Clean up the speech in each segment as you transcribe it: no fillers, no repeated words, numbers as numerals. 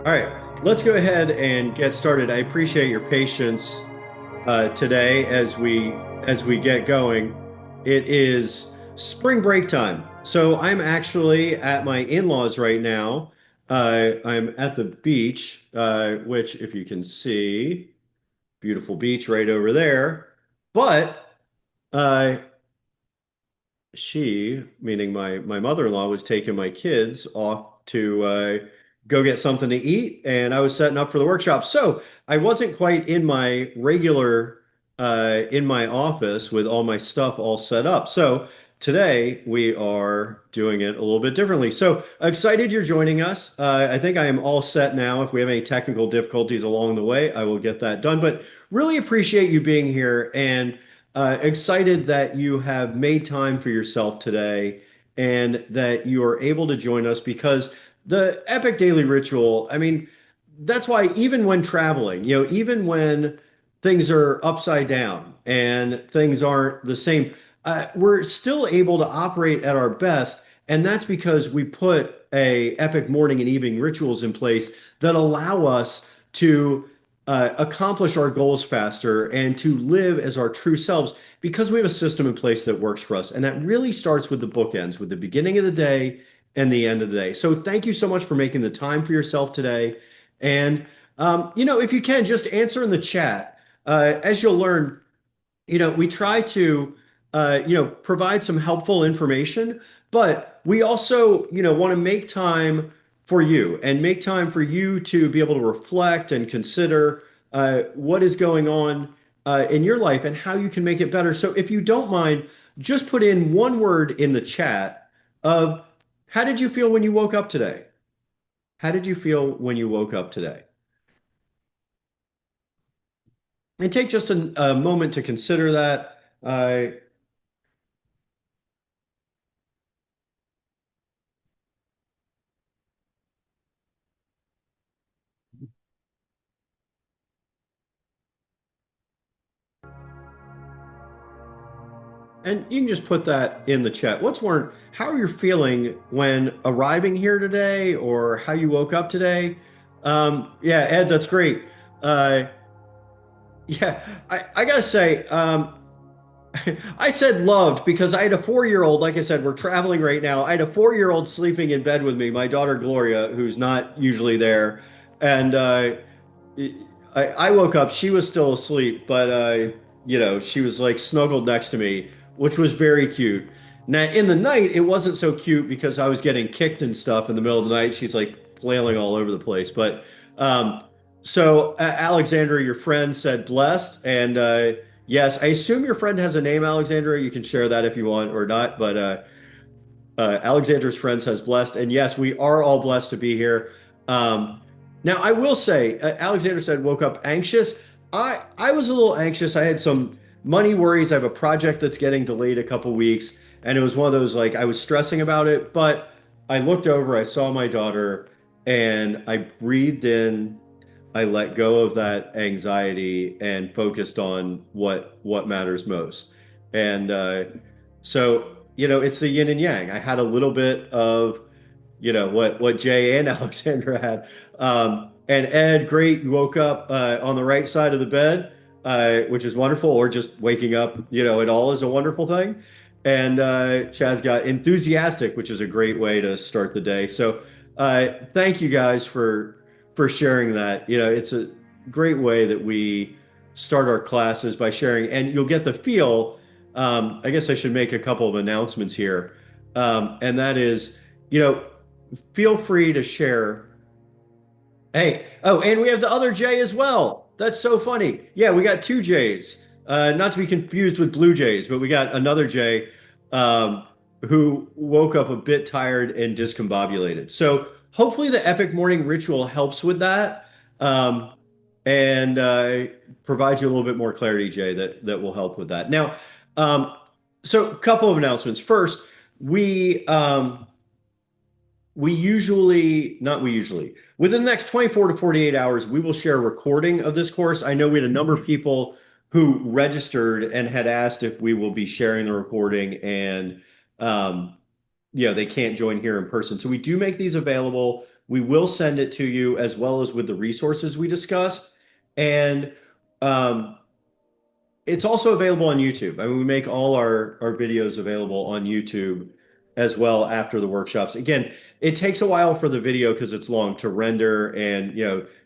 All right, let's go ahead and get started. I appreciate your patience today as we get going. It is spring break time, so I'm actually at my in-laws right now. I'm at the beach, which, if you can see, beautiful beach right over there. But uh, she, meaning my mother-in-law, was taking my kids off to go get something to eat, and I was setting up for the workshop. So I wasn't quite in my regular in my office with all my stuff all set up. So today we are doing it a little bit differently. So excited you're joining us. I think I am all set now. If we have any technical difficulties along the way, I will get that done. But really appreciate you being here and excited that you have made time for yourself today and that you are able to join us because the Epic Daily Ritual, I mean, that's why even when traveling, even when things are upside down and things aren't the same, we're still able to operate at our best. And that's because we put a epic morning and evening rituals in place that allow us to accomplish our goals faster and to live as our true selves because we have a system in place that works for us. And that really starts with the bookends, with the beginning of the day and the end of the day. So thank you so much for making the time for yourself today. And, if you can, just answer in the chat. As you'll learn, we try to, provide some helpful information, but we also, want to make time for you and make time for you to be able to reflect and consider what is going on in your life and how you can make it better. So if you don't mind, just put in one word in the chat of how did you feel when you woke up today? How did you feel when you woke up today? And take just a moment to consider that. And you can just put that in the chat. How are you feeling when arriving here today or how you woke up today? Yeah, Ed, that's great. Uh, yeah, I gotta say, I said loved because I had a 4-year-old. Like I said, we're traveling right now. I had a 4-year-old sleeping in bed with me, my daughter Gloria, who's not usually there. And I woke up, she was still asleep, but she was like snuggled next to me, which was very cute. Now in the night, it wasn't so cute because I was getting kicked and stuff in the middle of the night. She's like flailing all over the place. But so Alexandra, your friend said blessed, and yes, I assume your friend has a name, Alexandra. You can share that if you want or not, but Alexandra's friend says blessed, and yes, we are all blessed to be here. Now, I will say, Alexander said woke up anxious. I was a little anxious. I had some money worries. I have a project that's getting delayed a couple weeks, and it was one of those like I was stressing about it. But I looked over, I saw my daughter, and I breathed in. I let go of that anxiety and focused on what matters most. And so it's the yin and yang. I had a little bit of what Jay and Alexandra had. And Ed, great, you woke up on the right side of the bed, which is wonderful, or just waking up, at all is a wonderful thing. And Chad's got enthusiastic, which is a great way to start the day. So thank you guys for sharing that. It's a great way that we start our classes by sharing, and you'll get the feel. I guess I should make a couple of announcements here, and that is, you know, feel free to share. Hey, oh, and we have the other Jay as well. That's so funny. Yeah, we got two Jays. Not to be confused with Blue Jays, but we got another Jay who woke up a bit tired and discombobulated. So hopefully the epic morning ritual helps with that and provides you a little bit more clarity, Jay, that will help with that. Now, so a couple of announcements. First, we we usually, not we usually, within the next 24 to 48 hours, we will share a recording of this course. I know we had a number of people who registered and had asked if we will be sharing the recording, and they can't join here in person. So we do make these available We will send it to you as well as with the resources we discussed. And um, it's also available on YouTube. I mean, we make all our videos available on YouTube as well after the workshops. Again, it takes a while for the video because it's long to render, and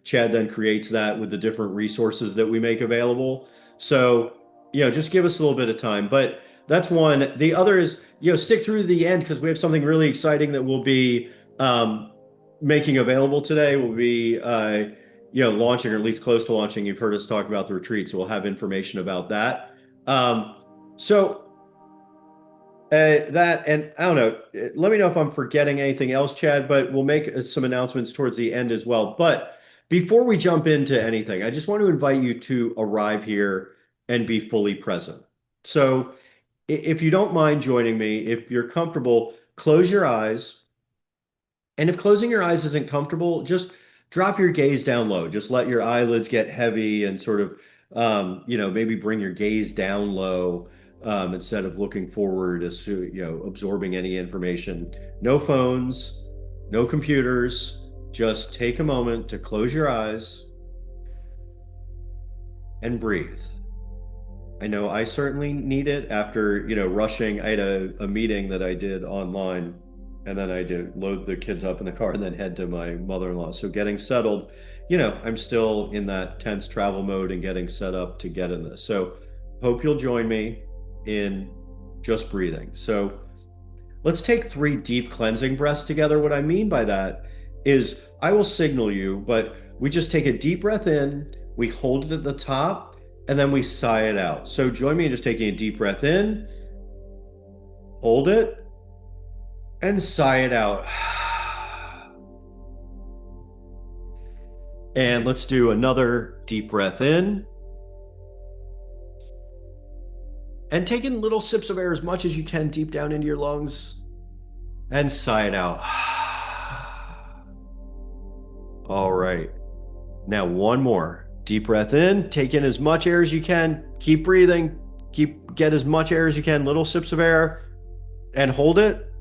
Chad then creates that with the different resources that we make available. So, just give us a little bit of time. But that's one. The other is, stick through to the end because we have something really exciting that we'll be um, making available today. We'll be launching, or at least close to launching. You've heard us talk about the retreat, so we'll have information about that. Um, so that, and I don't know, let me know if I'm forgetting anything else, Chad, but we'll make some announcements towards the end as well. But before we jump into anything, I just want to invite you to arrive here and be fully present. So if you don't mind joining me, if you're comfortable, close your eyes. And if closing your eyes isn't comfortable, just drop your gaze down low. Just let your eyelids get heavy and sort of, maybe bring your gaze down low instead of looking forward as to, absorbing any information. No phones, no computers. Just take a moment to close your eyes and breathe. I know I certainly need it after, rushing. I had a meeting that I did online, and then I had to load the kids up in the car and then head to my mother-in-law. So getting settled, I'm still in that tense travel mode and getting set up to get in this. So hope you'll join me in just breathing. So let's take 3 deep cleansing breaths together. What I mean by that is I will signal you, but we just take a deep breath in, we hold it at the top, and then we sigh it out. So join me in just taking a deep breath in, hold it, and sigh it out. And let's do another deep breath in. And take in little sips of air as much as you can deep down into your lungs. And sigh it out. All right. Now one more. Deep breath in. Take in as much air as you can. Keep breathing. Get as much air as you can. Little sips of air. And hold it.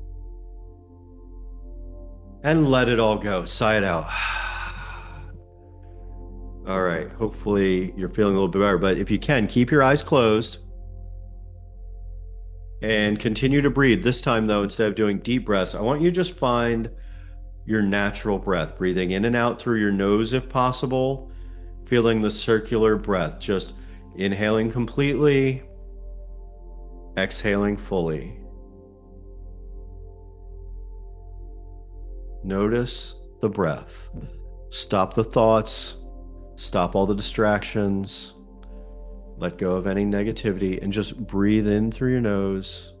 And let it all go. Sigh it out. All right. Hopefully you're feeling a little bit better. But if you can, keep your eyes closed. And continue to breathe. This time, though, instead of doing deep breaths, I want you to just find your natural breath, breathing in and out through your nose if possible, feeling the circular breath, just inhaling completely, exhaling fully. Notice the breath. Stop the thoughts, stop all the distractions. Let go of any negativity and just breathe in through your nose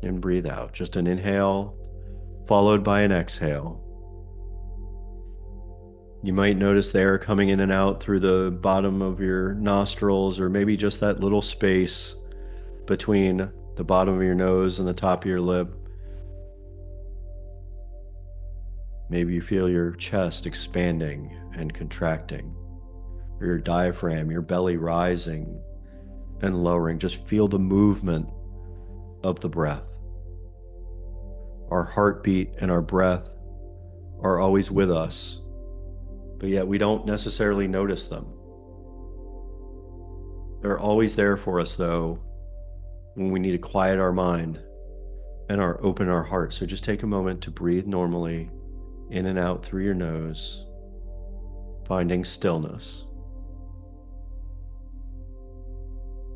and breathe out. Just an inhale followed by an exhale. You might notice the air coming in and out through the bottom of your nostrils, or maybe just that little space between the bottom of your nose and the top of your lip. Maybe you feel your chest expanding and contracting, or your diaphragm, your belly rising and lowering. Just feel the movement of the breath. Our heartbeat and our breath are always with us, but yet we don't necessarily notice them. They're always there for us, though, when we need to quiet our mind and open our heart. So just take a moment to breathe normally, in and out through your nose, finding stillness.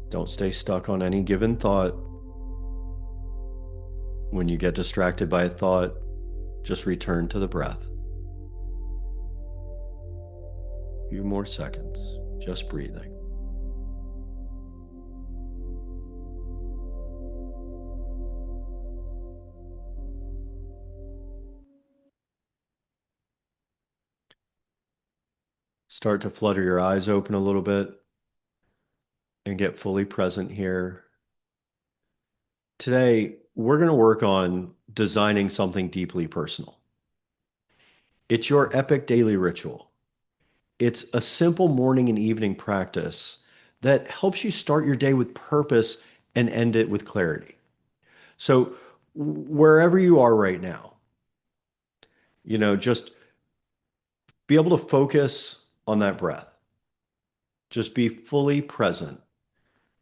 Don't stay stuck on any given thought. When you get distracted by a thought, just return to the breath. A few more seconds, just breathing. Start to flutter your eyes open a little bit and get fully present here. Today, we're going to work on designing something deeply personal. It's your epic daily ritual. It's a simple morning and evening practice that helps you start your day with purpose and end it with clarity. So wherever you are right now, just be able to focus on that breath. Just be fully present.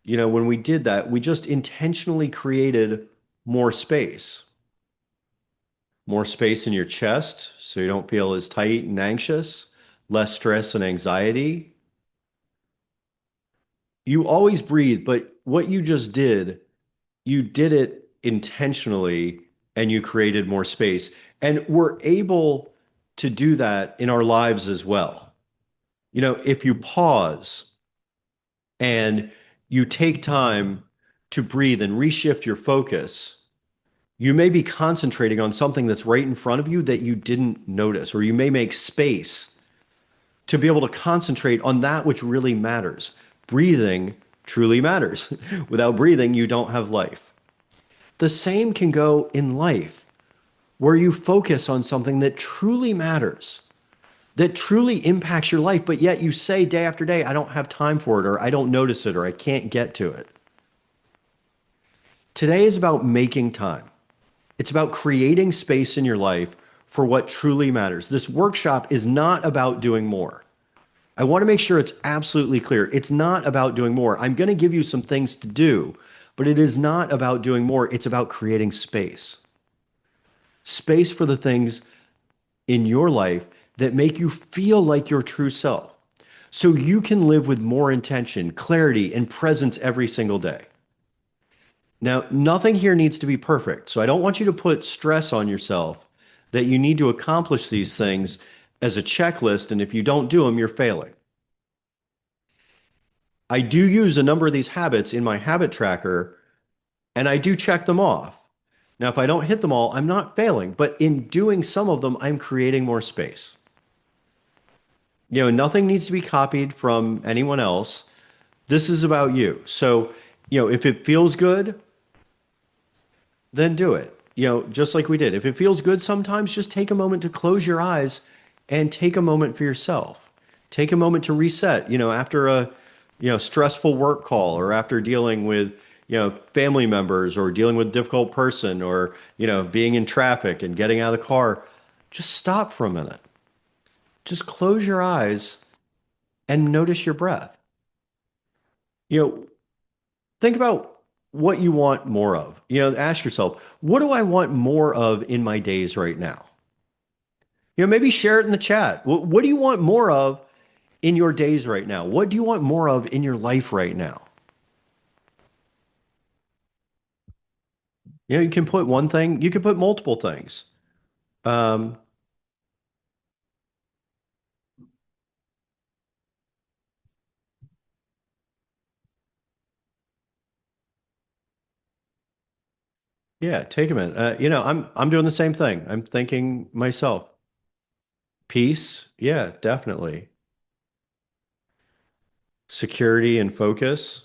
When we did that, we just intentionally created more space. More space in your chest so you don't feel as tight and anxious, less stress and anxiety. You always breathe, but what you did it intentionally and you created more space. And we're able to do that in our lives as well. If you pause and you take time to breathe and reshift your focus, you may be concentrating on something that's right in front of you that you didn't notice, or you may make space to be able to concentrate on that which really matters. Breathing truly matters. Without breathing, you don't have life. The same can go in life, where you focus on something that truly matters, that truly impacts your life, but yet you say day after day, I don't have time for it, or I don't notice it, or I can't get to it. Today is about making time. It's about creating space in your life for what truly matters. This workshop is not about doing more. I want to make sure it's absolutely clear. It's not about doing more. I'm going to give you some things to do, but it is not about doing more. It's about creating space. Space for the things in your life that make you feel like your true self. So you can live with more intention, clarity, and presence every single day. Now, nothing here needs to be perfect. So I don't want you to put stress on yourself that you need to accomplish these things as a checklist. And if you don't do them, you're failing. I do use a number of these habits in my habit tracker and I do check them off. Now, if I don't hit them all, I'm not failing, but in doing some of them, I'm creating more space. Nothing needs to be copied from anyone else. This is about you. So, if it feels good, then do it. Just like we did. If it feels good sometimes, just take a moment to close your eyes and take a moment for yourself. Take a moment to reset, after a, stressful work call or after dealing with, family members or dealing with a difficult person or, being in traffic and getting out of the car. Just stop for a minute. Just close your eyes and notice your breath. You know, think about what you want more of. Ask yourself, what do I want more of in my days right now? Maybe share it in the chat. What do you want more of in your days right now? What do you want more of in your life right now? You can put one thing, you can put multiple things. Um, yeah, take a minute. I'm doing the same thing. I'm thinking myself. Peace, yeah, definitely. Security and focus.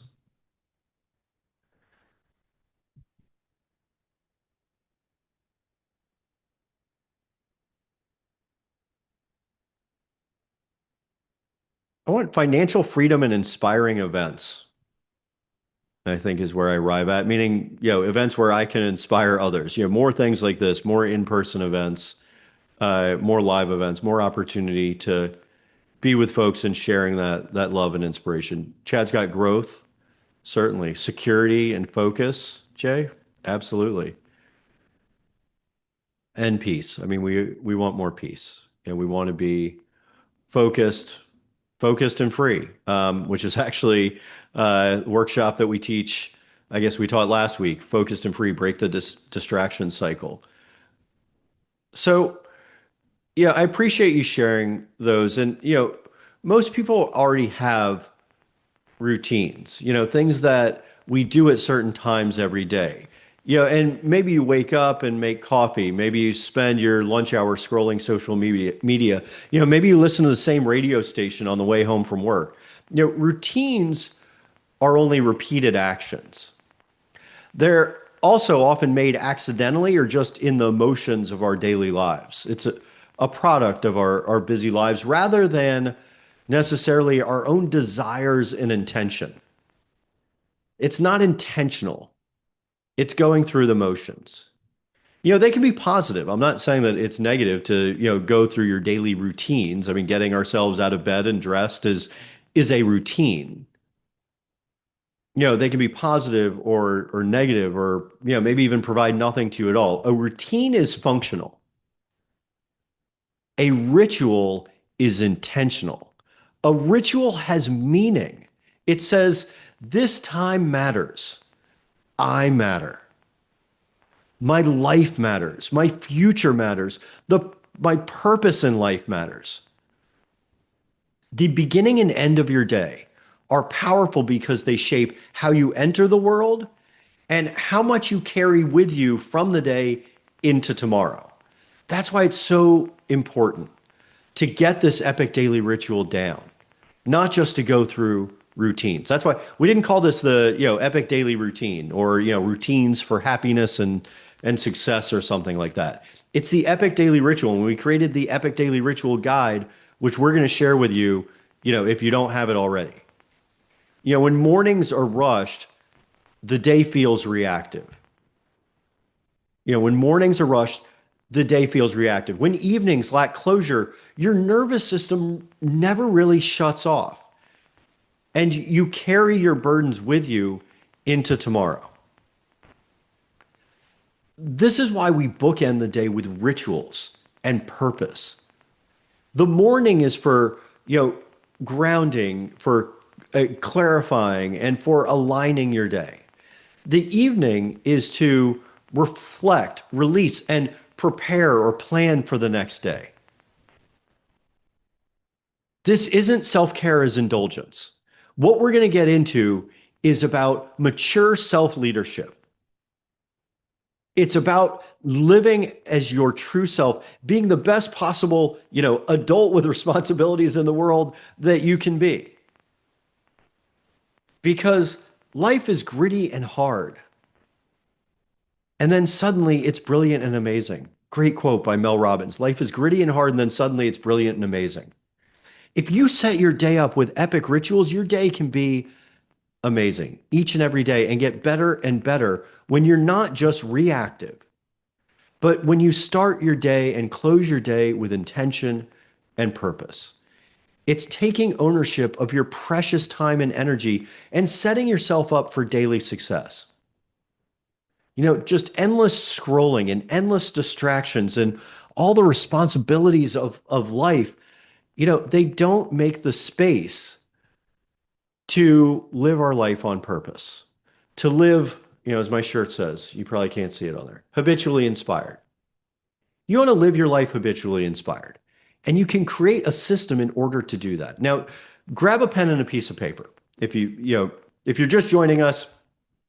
I want financial freedom and inspiring events. I think is where I arrive at, meaning, events where I can inspire others, more things like this, more in-person events, more live events, more opportunity to be with folks and sharing that love and inspiration. Chad's got growth, certainly. Security and focus, Jay, absolutely. And peace. I mean, we want more peace and we want to be focused, focused and free, which is actually a workshop that we teach. I guess we taught last week, focused and free, break the distraction cycle. So, yeah, I appreciate you sharing those. And, most people already have routines, things that we do at certain times every day. And maybe you wake up and make coffee. Maybe you spend your lunch hour scrolling social media. Maybe you listen to the same radio station on the way home from work. Routines are only repeated actions. They're also often made accidentally or just in the motions of our daily lives. It's a product of our busy lives rather than necessarily our own desires and intention. It's not intentional. It's going through the motions. They can be positive. I'm not saying that it's negative to, go through your daily routines. I mean, getting ourselves out of bed and dressed is a routine. They can be positive or negative or, maybe even provide nothing to you at all. A routine is functional. A ritual is intentional. A ritual has meaning. It says, this time matters. I matter. My life matters. My future matters. My purpose in life matters. The beginning and end of your day are powerful because they shape how you enter the world and how much you carry with you from the day into tomorrow. That's why it's so important to get this epic daily ritual down, not just to go through routines. That's why we didn't call this the, epic daily routine or, routines for happiness and success or something like that. It's the epic daily ritual. And we created the epic daily ritual guide, which we're going to share with you, if you don't have it already. When mornings are rushed, the day feels reactive. When mornings are rushed, the day feels reactive. When evenings lack closure, your nervous system never really shuts off. And you carry your burdens with you into tomorrow. This is why we bookend the day with rituals and purpose. The morning is for, grounding, for clarifying, and for aligning your day. The evening is to reflect, release, and prepare or plan for the next day. This isn't self-care as indulgence. What we're going to get into is about mature self-leadership. It's about living as your true self, being the best possible, adult with responsibilities in the world that you can be. Because life is gritty and hard. And then suddenly it's brilliant and amazing. Great quote by Mel Robbins. Life is gritty and hard, and then suddenly it's brilliant and amazing. If you set your day up with epic rituals, your day can be amazing each and every day and get better and better when you're not just reactive, but when you start your day and close your day with intention and purpose. It's taking ownership of your precious time and energy and setting yourself up for daily success. Just endless scrolling and endless distractions and all the responsibilities of life, they don't make the space to live our life on purpose, to live, as my shirt says, you probably can't see it on there, habitually inspired. You want to live your life habitually inspired, and you can create a system in order to do that. Now, grab a pen and a piece of paper. If you're just joining us,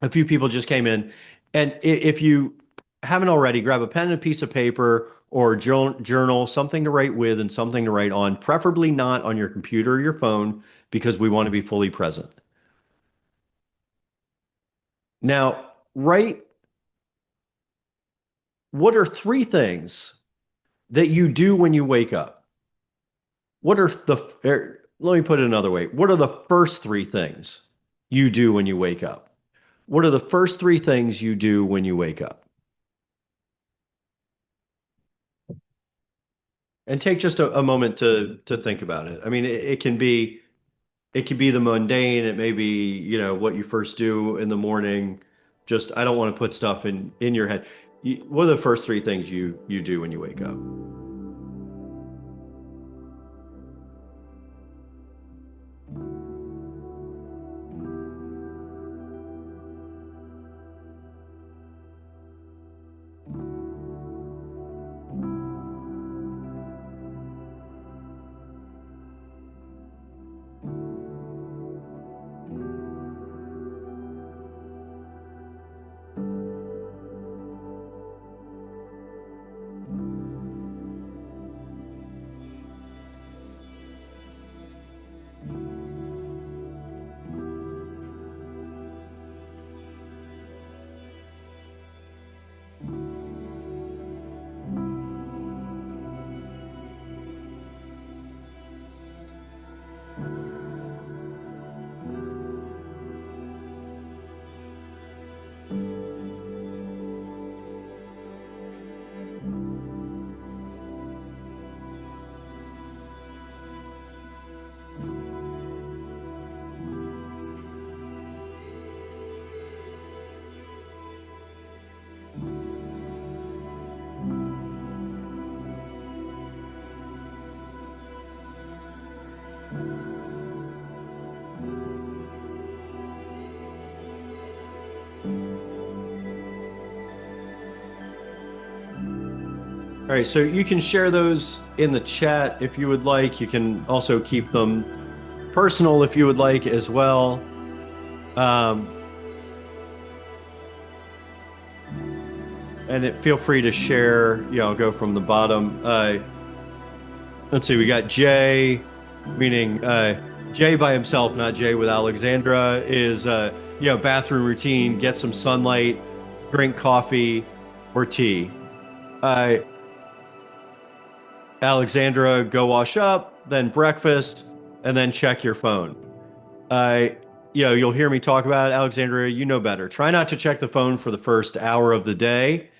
a few people just came in, and if you haven't already, grab a pen and a piece of paper or journal, something to write with and something to write on, preferably not on your computer or your phone, because we want to be fully present. Now, write what are three things that you do when you wake up? Let me put it another way. What are the first three things you do when you wake up? What are the first three things you do when you wake up? And take just a moment to think about it. I mean, it can be the mundane. It may be, what you first do in the morning. Just I don't want to put stuff in your head. What are the first three things you do when you wake up? All right, so you can share those in the chat if you would like. You can also keep them personal if you would like as well. Um, Feel free to share. I'll go from the bottom. Let's see, we got Jay, meaning Jay by himself, not Jay with Alexandra, is bathroom routine, get some sunlight, drink coffee or tea. Uh, Alexandra, go wash up, then breakfast, and then check your phone. Uh, you'll hear me talk about it. Alexandra, you know better. Try not to check the phone for the first hour of the day,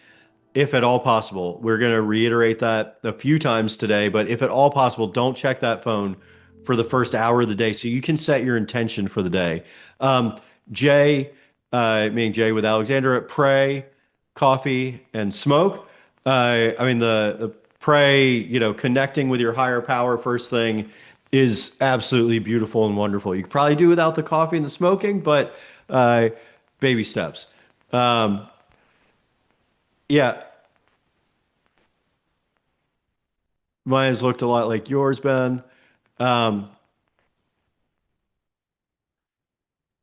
if at all possible. We're going to reiterate that a few times today, but if at all possible, don't check that phone for the first hour of the day so you can set your intention for the day. Um, Jay, meaning Jay with Alexandra, pray, coffee, and smoke. The pray, connecting with your higher power first thing is absolutely beautiful and wonderful. You could probably do without the coffee and the smoking, but baby steps. Um, yeah, mine has looked a lot like yours, Ben. Um,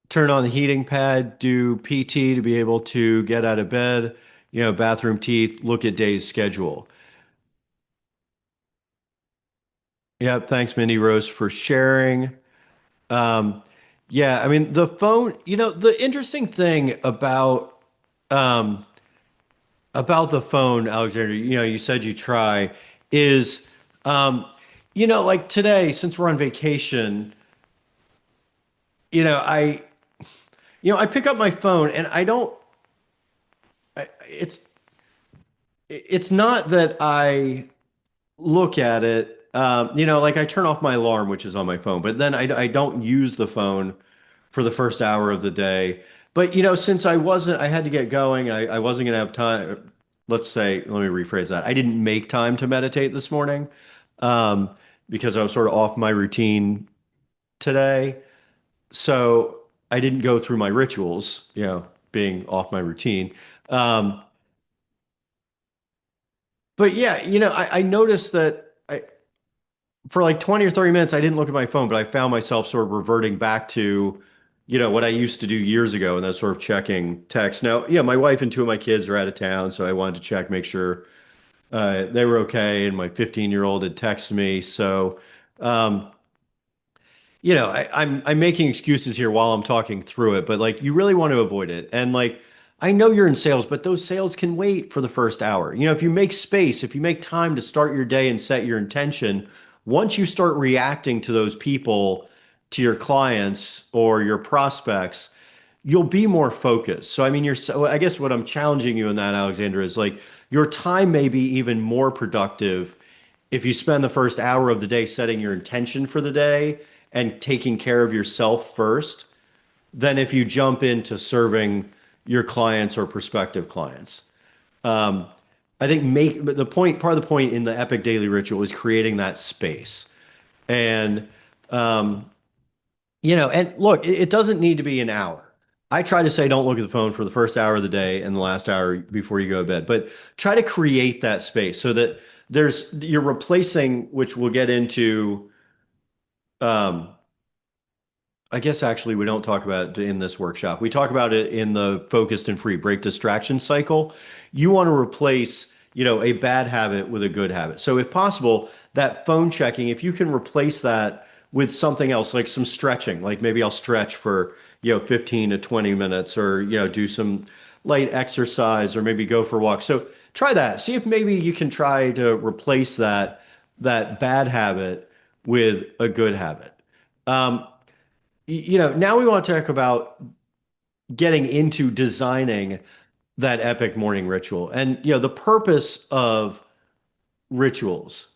Turn on the heating pad, do PT to be able to get out of bed, bathroom teeth, look at day's schedule. Yep, thanks, Mindy Rose, for sharing. Um, yeah, I mean, the phone, the interesting thing um, about the phone, Alexander, you said you try, is, um, like today, since we're on vacation, you know, I, I pick up my phone and I don't, it's not that I look at it, like I turn off my alarm, which is on my phone, but then I don't use the phone for the first hour of the day. But, since I had to get going, I wasn't going to have time. Let me rephrase that. I didn't make time to meditate this morning, um, because I was sort of off my routine today. So I didn't go through my rituals, being off my routine. Um, but yeah, I noticed that for like 20 or 30 minutes, I didn't look at my phone, but I found myself sort of reverting back to, what I used to do years ago, and that's sort of checking text. Now, yeah, my wife and two of my kids are out of town, so I wanted to check, make sure they were okay, and my 15-year-old had texted me. So, um, I'm making excuses here while I'm talking through it, but like you really want to avoid it. And like I know you're in sales, but those sales can wait for the first hour. If you make space, if you make time to start your day and set your intention, once you start reacting to those people, to your clients or your prospects, you'll be more focused. So I mean, I guess what I'm challenging you in that, Alexander, is like your time may be even more productive if you spend the first hour of the day setting your intention for the day and taking care of yourself first, than if you jump into serving your clients or prospective clients. Um, I think part of the point in the Epic Daily Ritual is creating that space. And um, and look, it doesn't need to be an hour. I try to say don't look at the phone for the first hour of the day and the last hour before you go to bed, but try to create that space so that you're replacing, which we'll get into. Um, I guess actually we don't talk about it in this workshop. We talk about it in the focused and free break distraction cycle. You want to replace, a bad habit with a good habit. So if possible, that phone checking, if you can replace that with something else, like some stretching, like maybe I'll stretch for, 15 to 20 minutes or, do some light exercise or maybe go for a walk. So try that. See if maybe you can try to replace that bad habit with a good habit. Um, now we want to talk about getting into designing that epic morning ritual. And, the purpose of rituals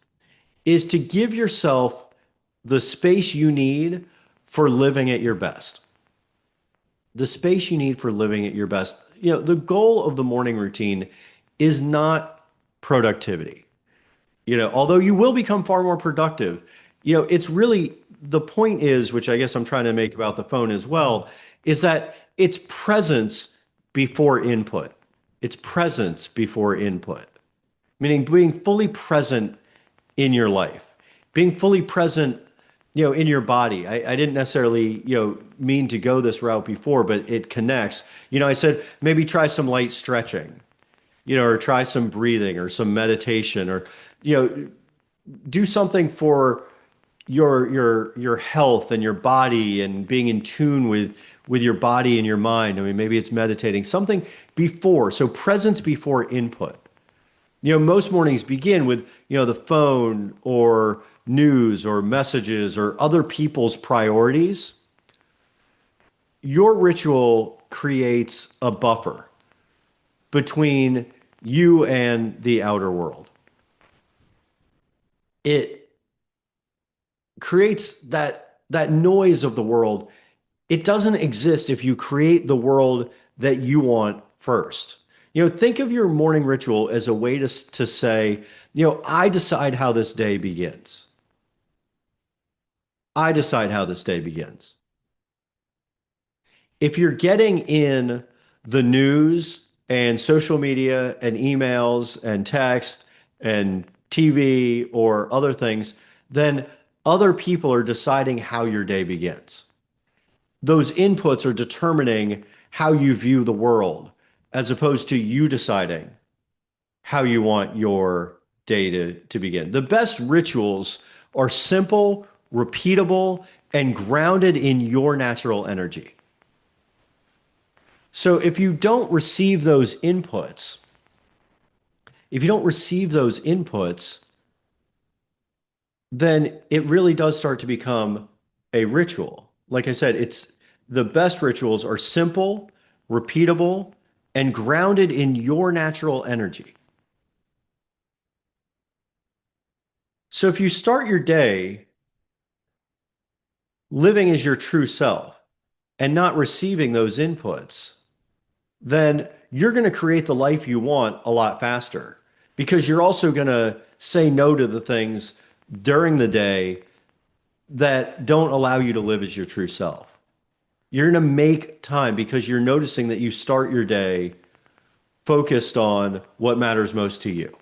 is to give yourself the space you need for living at your best. The space you need for living at your best. The goal of the morning routine is not productivity. Although you will become far more productive, it's really the point is, which I guess I'm trying to make about the phone as well, is that it's presence before input. It's presence before input. meaning being fully present in your life, being fully present, in your body. I didn't necessarily, mean to go this route before, but it connects. I said maybe try some light stretching, or try some breathing or some meditation or, do something for your health and your body and being in tune with your body and your mind. I mean, maybe it's meditating, something before. So presence before input. Most mornings begin with, the phone or news or messages or other people's priorities. Your ritual creates a buffer between you and the outer world. It creates that noise of the world. It doesn't exist if you create the world that you want first. Think of your morning ritual as a way to say, I decide how this day begins. I decide how this day begins. If you're getting in the news and social media and emails and text and TV or other things, then other people are deciding how your day begins. Those inputs are determining how you view the world, as opposed to you deciding how you want your day to begin. The best rituals are simple, repeatable, and grounded in your natural energy. So if you don't receive those inputs, then it really does start to become a ritual. Like I said, it's the best rituals are simple, repeatable, and grounded in your natural energy. So if you start your day living as your true self and not receiving those inputs, then you're going to create the life you want a lot faster because you're also going to say no to the things during the day that don't allow you to live as your true self. You're going to make time because you're noticing that you start your day focused on what matters most to you.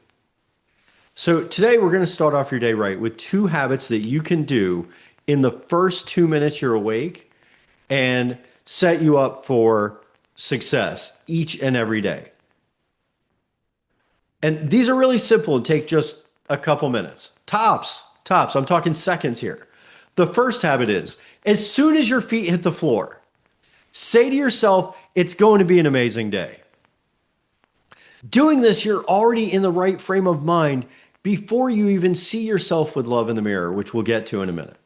So today we're going to start off your day right with 2 habits that you can do in the first 2 minutes you're awake and set you up for success each and every day. And these are really simple and take just a couple minutes. Tops. I'm talking seconds here. The first habit is, as soon as your feet hit the floor, say to yourself, it's going to be an amazing day. Doing this, you're already in the right frame of mind before you even see yourself with love in the mirror, which we'll get to in a minute.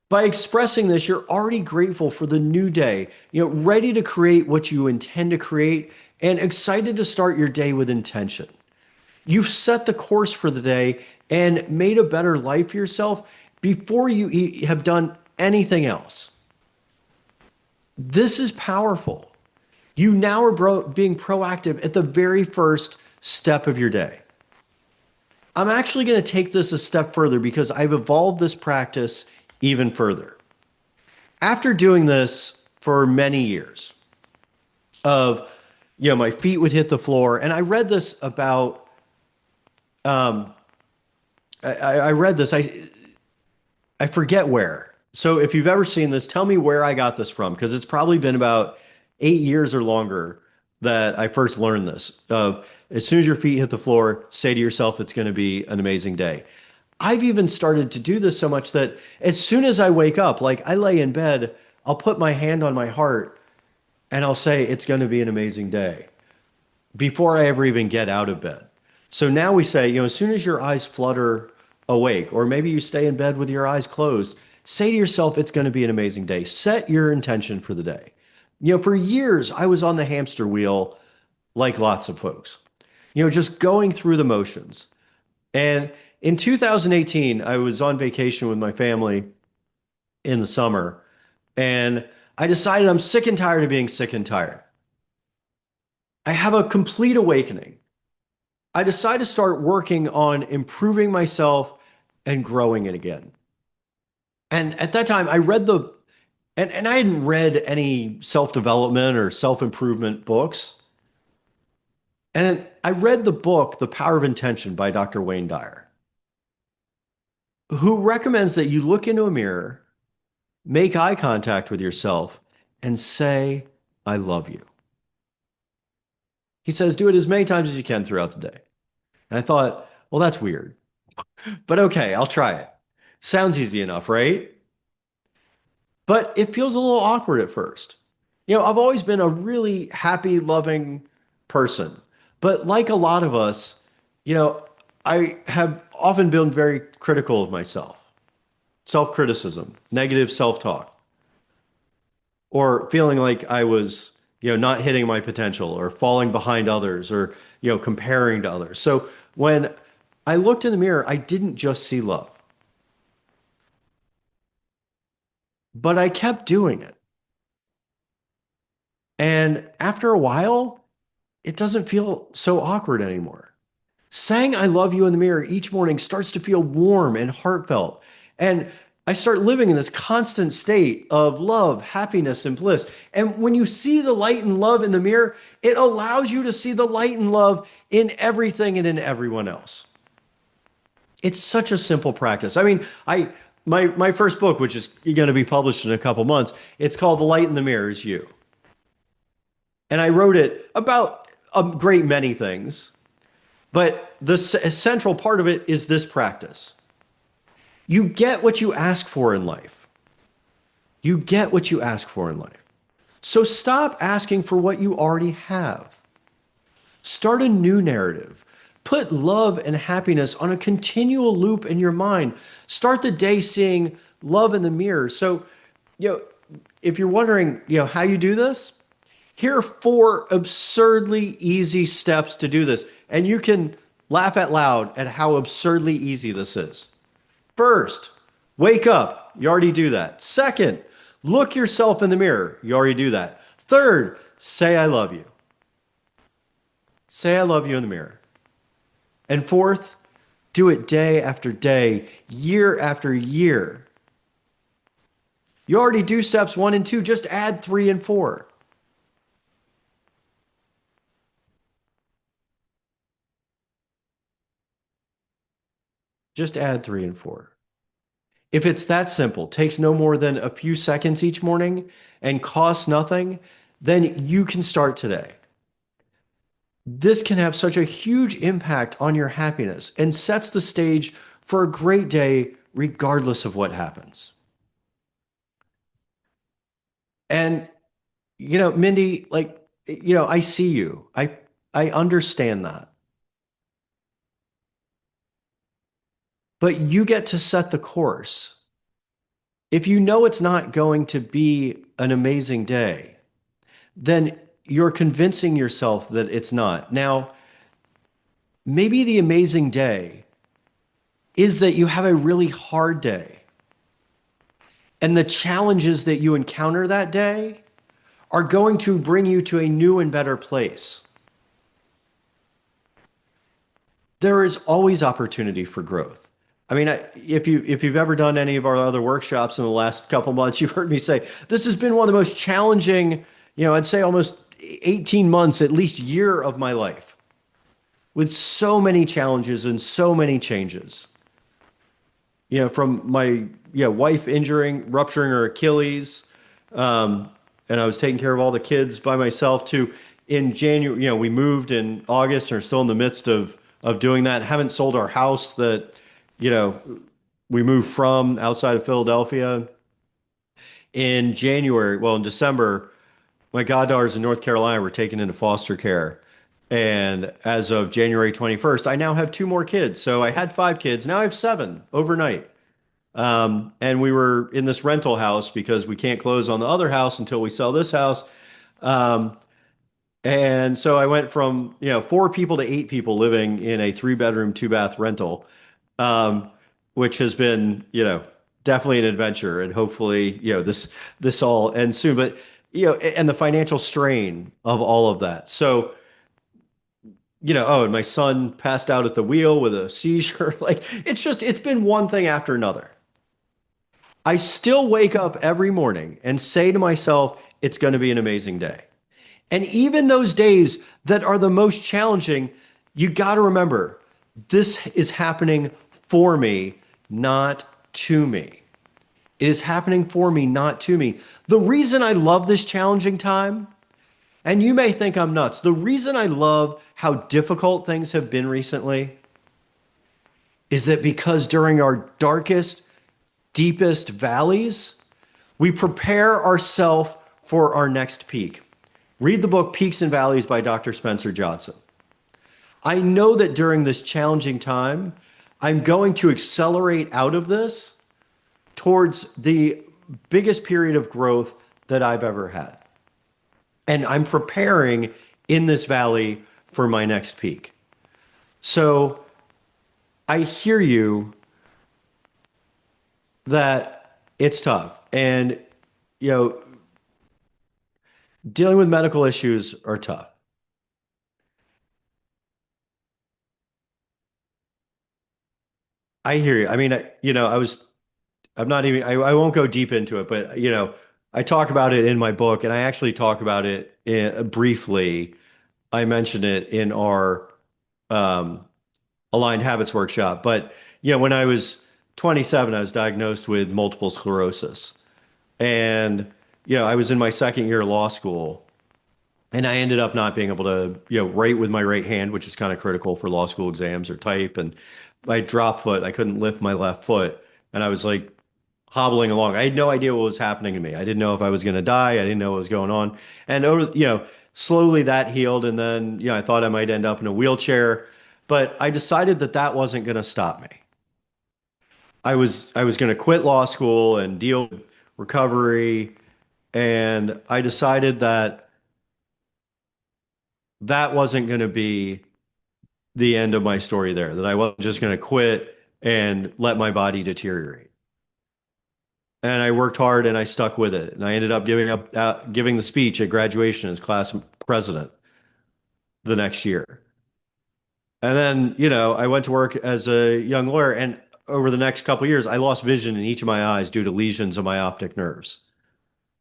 By expressing this, you're already grateful for the new day, ready to create what you intend to create and excited to start your day with intention. You've set the course for the day and made a better life for yourself before you have done anything else. This is powerful. You now are being proactive at the very first step of your day. I'm actually going to take this a step further because I've evolved this practice even further. After doing this for many years of, my feet would hit the floor, and I read this about, I read this, I forget where. So if you've ever seen this, tell me where I got this from, because it's probably been about 8 years or longer that I first learned this of as soon as your feet hit the floor, say to yourself, it's going to be an amazing day. I've even started to do this so much that as soon as I wake up, like I lay in bed, I'll put my hand on my heart and I'll say, it's going to be an amazing day before I ever even get out of bed. So now we say, as soon as your eyes flutter awake, or maybe you stay in bed with your eyes closed, say to yourself, it's going to be an amazing day. Set your intention for the day. For years, I was on the hamster wheel like lots of folks, just going through the motions. And in 2018, I was on vacation with my family in the summer, and I decided I'm sick and tired of being sick and tired. I have a complete awakening. I decided to start working on improving myself and growing it again. And at that time, I read and I hadn't read any self-development or self-improvement books. And I read the book, The Power of Intention by Dr. Wayne Dyer, who recommends that you look into a mirror, make eye contact with yourself, and say, I love you. He says, do it as many times as you can throughout the day. And I thought, well, that's weird, but okay, I'll try it. Sounds easy enough, right? But it feels a little awkward at first. I've always been a really happy, loving person. But like a lot of us, you know, I have often been very critical of myself, self-criticism, negative self-talk, or feeling like I was, not hitting my potential or falling behind others or, comparing to others. So when I looked in the mirror, I didn't just see love, but I kept doing it. And after a while, it doesn't feel so awkward anymore. Saying I love you in the mirror each morning starts to feel warm and heartfelt. And I start living in this constant state of love, happiness, and bliss. And when you see the light and love in the mirror, it allows you to see the light and love in everything and in everyone else. It's such a simple practice. I mean, my first book, which is going to be published in a couple months, it's called The Light in the Mirror is You. And I wrote it about a great many things, but the central part of it is this practice. You get what you ask for in life. You get what you ask for in life. So stop asking for what you already have. Start a new narrative. Put love and happiness on a continual loop in your mind. Start the day seeing love in the mirror. So, if you're wondering, how you do this, here are 4 absurdly easy steps to do this. And you can laugh out loud at how absurdly easy this is. First, wake up. You already do that. Second, look yourself in the mirror. You already do that. Third, say I love you. Say I love you in the mirror. And fourth, do it day after day, year after year. You already do steps 1 and 2. Just add 3 and 4. Just add 3 and 4. If it's that simple, takes no more than a few seconds each morning and costs nothing, then you can start today. This can have such a huge impact on your happiness and sets the stage for a great day, regardless of what happens. And, Mindy, I see you. I understand that. But you get to set the course. If you know it's not going to be an amazing day, then you're convincing yourself that it's not. Now, maybe the amazing day is that you have a really hard day. And the challenges that you encounter that day are going to bring you to a new and better place. There is always opportunity for growth. I mean, if you've ever done any of our other workshops in the last couple months, you've heard me say this has been one of the most challenging, I'd say almost 18 months, at least year of my life, with so many challenges and so many changes. From my wife rupturing her Achilles, and I was taking care of all the kids by myself, to in January, we moved in August and are still in the midst of doing that. Haven't sold our house that, we moved from outside of Philadelphia. In January, well, in December, my goddaughters in North Carolina were taken into foster care. And as of January 21st, I now have 2 more kids. So I had 5 kids. Now I have 7 overnight. And we were in this rental house because we can't close on the other house until we sell this house. And so I went from, 4 people to 8 people living in a 3-bedroom, 2-bath rental, which has been, definitely an adventure. And hopefully, this all ends soon. But, and the financial strain of all of that. So, and my son passed out at the wheel with a seizure. It's been one thing after another. I still wake up every morning and say to myself, it's going to be an amazing day. And even those days that are the most challenging, you got to remember this is happening for me, not to me. It is happening for me, not to me. The reason I love this challenging time, and you may think I'm nuts, the reason I love how difficult things have been recently is that because during our darkest, deepest valleys, we prepare ourselves for our next peak. Read the book Peaks and Valleys by Dr. Spencer Johnson. I know that during this challenging time, I'm going to accelerate out of this towards the biggest period of growth that I've ever had. And I'm preparing in this valley for my next peak. So I hear you that it's tough. And, you know, dealing with medical issues are tough. I hear you. I mean, I'm not even, I won't go deep into it, but, I talk about it in my book and I actually talk about it briefly. I mentioned it in our um, Aligned Habits workshop. But, when I was 27, I was diagnosed with multiple sclerosis. And, I was in my second year of law school. And I ended up not being able to, write with my right hand, which is kind of critical for law school exams or type. And my drop foot, I couldn't lift my left foot. And I was like hobbling along. I had no idea what was happening to me. I didn't know if I was going to die. I didn't know what was going on. And slowly that healed. And then, I thought I might end up in a wheelchair, but I decided that that wasn't going to stop me. I was going to quit law school and deal with recovery. And I decided that that wasn't going to be the end of my story there, that I wasn't just going to quit and let my body deteriorate. And I worked hard and I stuck with it. And I ended up giving the speech at graduation as class president the next year. And then, I went to work as a young lawyer. And over the next couple of years, I lost vision in each of my eyes due to lesions of my optic nerves.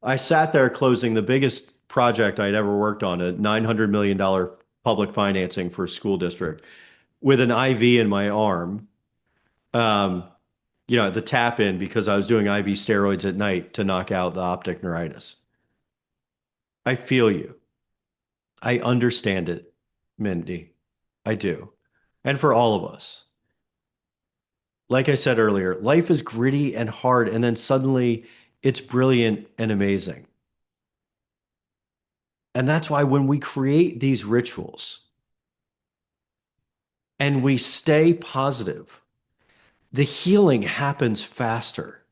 I sat there closing the biggest project I'd ever worked on, a $900 million public financing for a school district with an IV in my arm. Um, the tap in because I was doing IV steroids at night to knock out the optic neuritis. I feel you. I understand it, Mindy. I do. And for all of us, like I said earlier, life is gritty and hard, and then suddenly it's brilliant and amazing. And that's why when we create these rituals and we stay positive, the healing happens faster.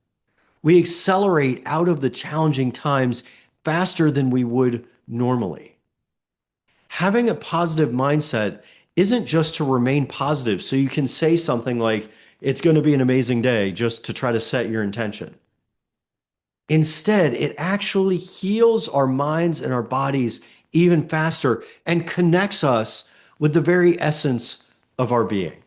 We accelerate out of the challenging times faster than we would normally. Having a positive mindset isn't just to remain positive so you can say something like, it's going to be an amazing day, just to try to set your intention. Instead, it actually heals our minds and our bodies even faster and connects us with the very essence of our being.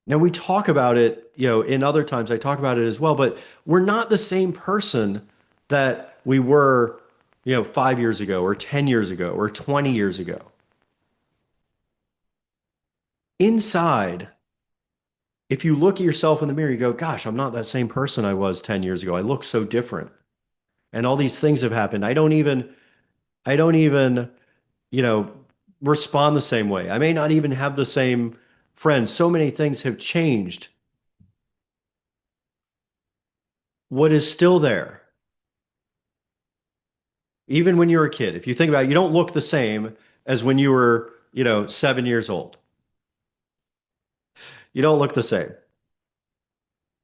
Now, we talk about it, in other times I talk about it as well, but we're not the same person that we were, 5 years ago or 10 years ago or 20 years ago. Inside, if you look at yourself in the mirror, you go, gosh, I'm not that same person I was 10 years ago. I look so different. And all these things have happened. I don't even, you know, respond the same way. I may not even have the same friends. So many things have changed. What is still there, even when you're a kid, if you think about it, you don't look the same as when you were, 7 years old. You don't look the same.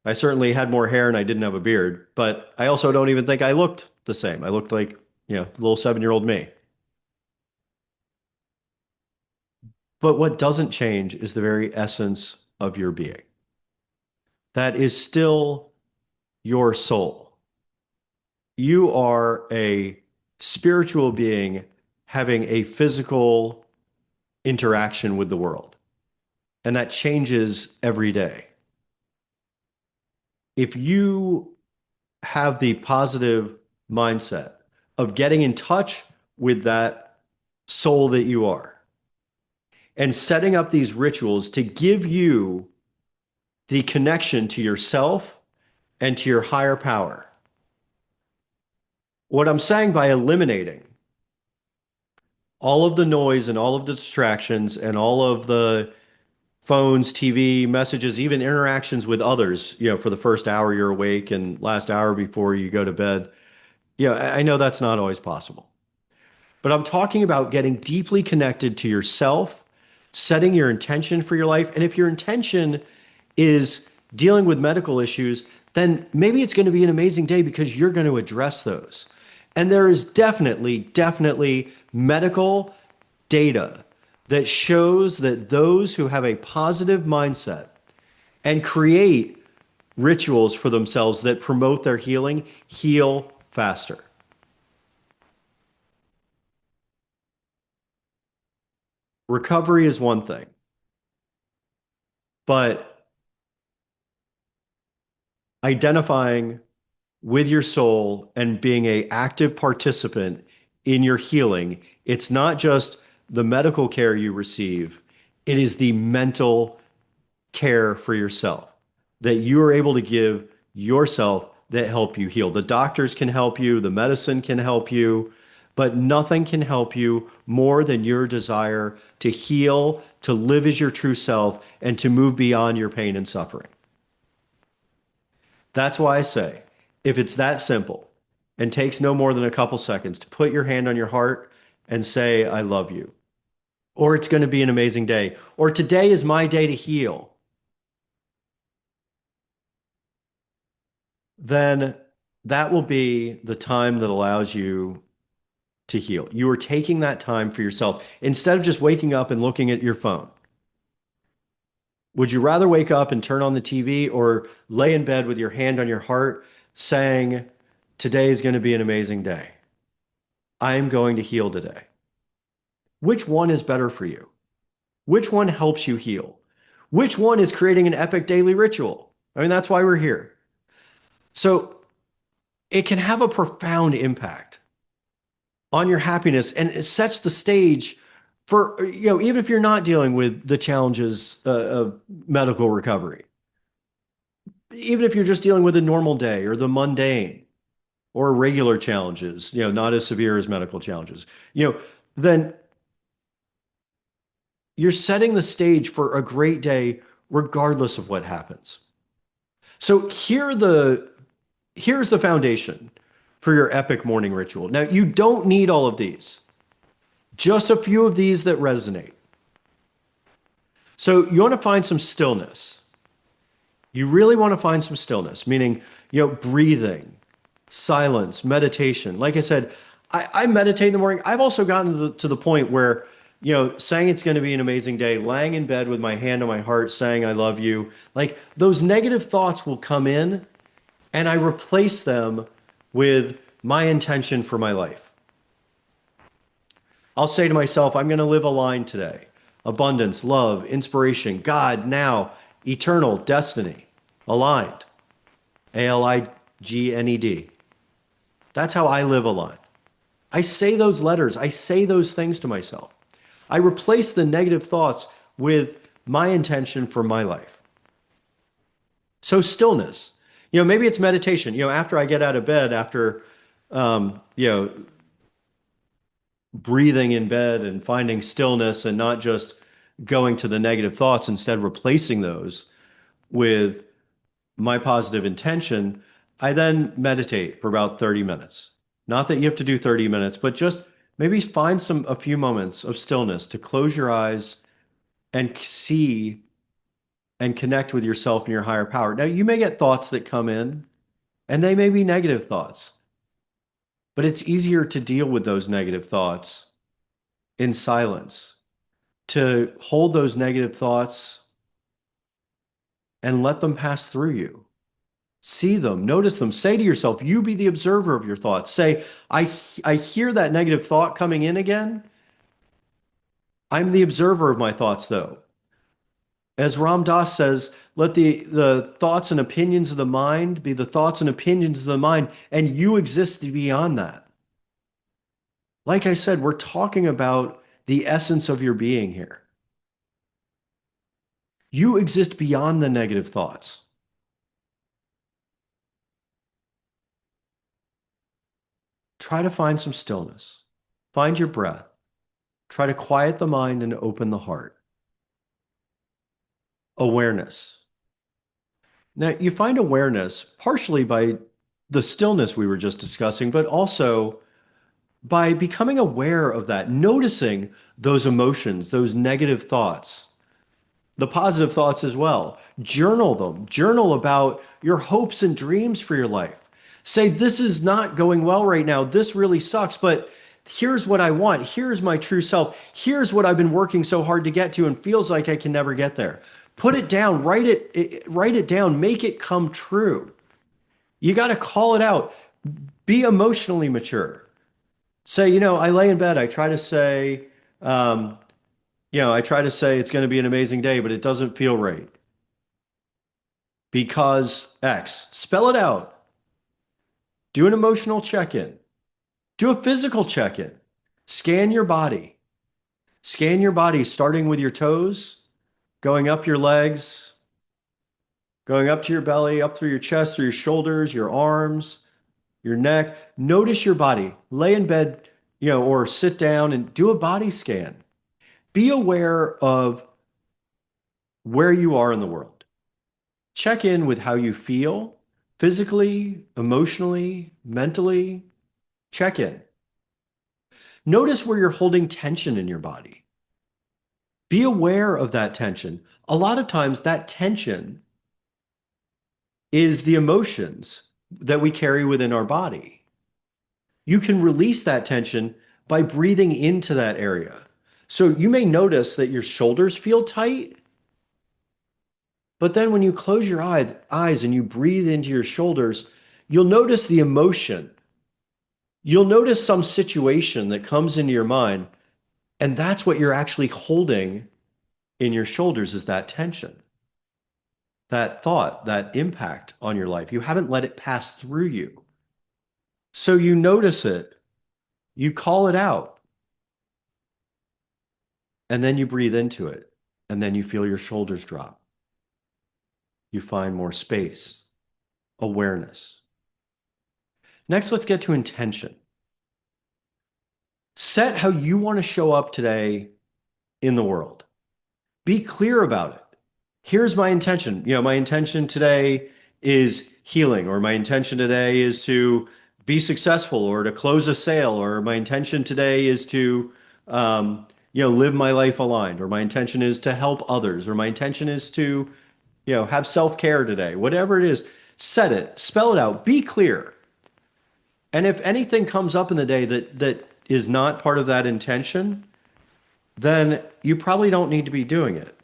I certainly had more hair and I didn't have a beard, but I also don't even think I looked the same. I looked like, little 7-year-old me. But what doesn't change is the very essence of your being. That is still your soul. You are a spiritual being having a physical interaction with the world, and that changes every day. If you have the positive mindset of getting in touch with that soul that you are and setting up these rituals to give you the connection to yourself and to your higher power. What I'm saying by eliminating all of the noise and all of the distractions and all of the phones, TV, messages, even interactions with others, for the first hour you're awake and last hour before you go to bed. Yeah, I know that's not always possible. But I'm talking about getting deeply connected to yourself, setting your intention for your life. And if your intention is dealing with medical issues, then maybe it's going to be an amazing day because you're going to address those. And there is definitely medical data that shows that those who have a positive mindset and create rituals for themselves that promote their healing heal faster. Recovery is one thing, but identifying with your soul and being an active participant in your healing, it's not just the medical care you receive, it is the mental care for yourself that you are able to give yourself that help you heal. The doctors can help you, the medicine can help you, but nothing can help you more than your desire to heal, to live as your true self, and to move beyond your pain and suffering. That's why I say, if it's that simple and takes no more than a couple seconds to put your hand on your heart and say, I love you, or it's going to be an amazing day, or today is my day to heal, then that will be the time that allows you to heal. You are taking that time for yourself instead of just waking up and looking at your phone. Would you rather wake up and turn on the TV or lay in bed with your hand on your heart saying, today is going to be an amazing day. I am going to heal today. Which one is better for you? Which one helps you heal? Which one is creating an epic daily ritual? I mean, that's why we're here. So it can have a profound impact on your happiness, and it sets the stage for, even if you're not dealing with the challenges of medical recovery, even if you're just dealing with a normal day or the mundane or regular challenges, not as severe as medical challenges, then you're setting the stage for a great day regardless of what happens. So here's the foundation for your epic morning ritual. Now, you don't need all of these, just a few of these that resonate. So you want to find some stillness. You really want to find some stillness, meaning, breathing, silence, meditation. Like I said, I meditate in the morning. I've also gotten to the point where, saying it's going to be an amazing day, laying in bed with my hand on my heart, saying I love you, like those negative thoughts will come in and I replace them with my intention for my life. I'll say to myself, I'm going to live aligned today. Abundance, love, inspiration, God, now, eternal, destiny, aligned. ALIGNED. That's how I live aligned. I say those letters. I say those things to myself. I replace the negative thoughts with my intention for my life. So stillness. Maybe it's meditation. After I get out of bed, after, breathing in bed and finding stillness and not just going to the negative thoughts, instead replacing those with my positive intention, I then meditate for about 30 minutes. Not that you have to do 30 minutes, but just maybe find a few moments of stillness to close your eyes and see and connect with yourself and your higher power. Now, you may get thoughts that come in, and they may be negative thoughts, but it's easier to deal with those negative thoughts in silence, to hold those negative thoughts and let them pass through you. See them, notice them, say to yourself, you be the observer of your thoughts. Say, I hear that negative thought coming in again. I'm the observer of my thoughts, though. As Ram Dass says, let the thoughts and opinions of the mind be the thoughts and opinions of the mind, and you exist beyond that. Like I said, we're talking about the essence of your being here. You exist beyond the negative thoughts. Try to find some stillness. Find your breath. Try to quiet the mind and open the heart. Awareness. Now, you find awareness partially by the stillness we were just discussing, but also by becoming aware of that, noticing those emotions, those negative thoughts, the positive thoughts as well. Journal them. Journal about your hopes and dreams for your life. Say, this is not going well right now. This really sucks, but here's what I want. Here's my true self. Here's what I've been working so hard to get to and feels like I can never get there. Put it down, write it down, make it come true. You got to call it out. Be emotionally mature. Say, I lay in bed, I try to say, um, I try to say it's going to be an amazing day, but it doesn't feel right because X. Spell it out. Do an emotional check-in. Do a physical check-in. Scan your body. Scan your body, starting with your toes, going up your legs, going up to your belly, up through your chest, through your shoulders, your arms, your neck. Notice your body. Lay in bed, or sit down and do a body scan. Be aware of where you are in the world. Check in with how you feel physically, emotionally, mentally. Check in. Notice where you're holding tension in your body. Be aware of that tension. A lot of times, that tension is the emotions that we carry within our body. You can release that tension by breathing into that area. So you may notice that your shoulders feel tight, but then when you close your eyes and you breathe into your shoulders, you'll notice the emotion. You'll notice some situation that comes into your mind, and that's what you're actually holding in your shoulders is that tension, that thought, that impact on your life. You haven't let it pass through you. So you notice it, you call it out, and then you breathe into it, and then you feel your shoulders drop. You find more space, awareness. Next, let's get to intention. Set how you want to show up today in the world. Be clear about it. Here's my intention. My intention today is healing, or my intention today is to be successful or to close a sale, or my intention today is to, live my life aligned, or my intention is to help others, or my intention is to, have self-care today. Whatever it is, set it, spell it out, be clear. And if anything comes up in the day that is not part of that intention, then you probably don't need to be doing it.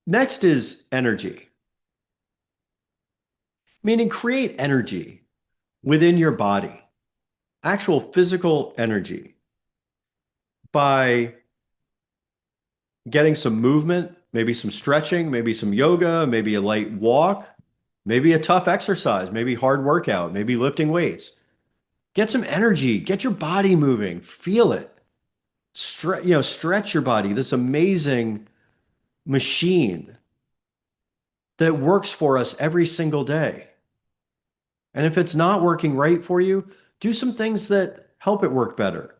Next is energy, meaning create energy within your body, actual physical energy by getting some movement, maybe some stretching, maybe some yoga, maybe a light walk, maybe a tough exercise, maybe hard workout, maybe lifting weights. Get some energy, get your body moving, feel it. Stretch your body, this amazing machine that works for us every single day. And if it's not working right for you, do some things that help it work better.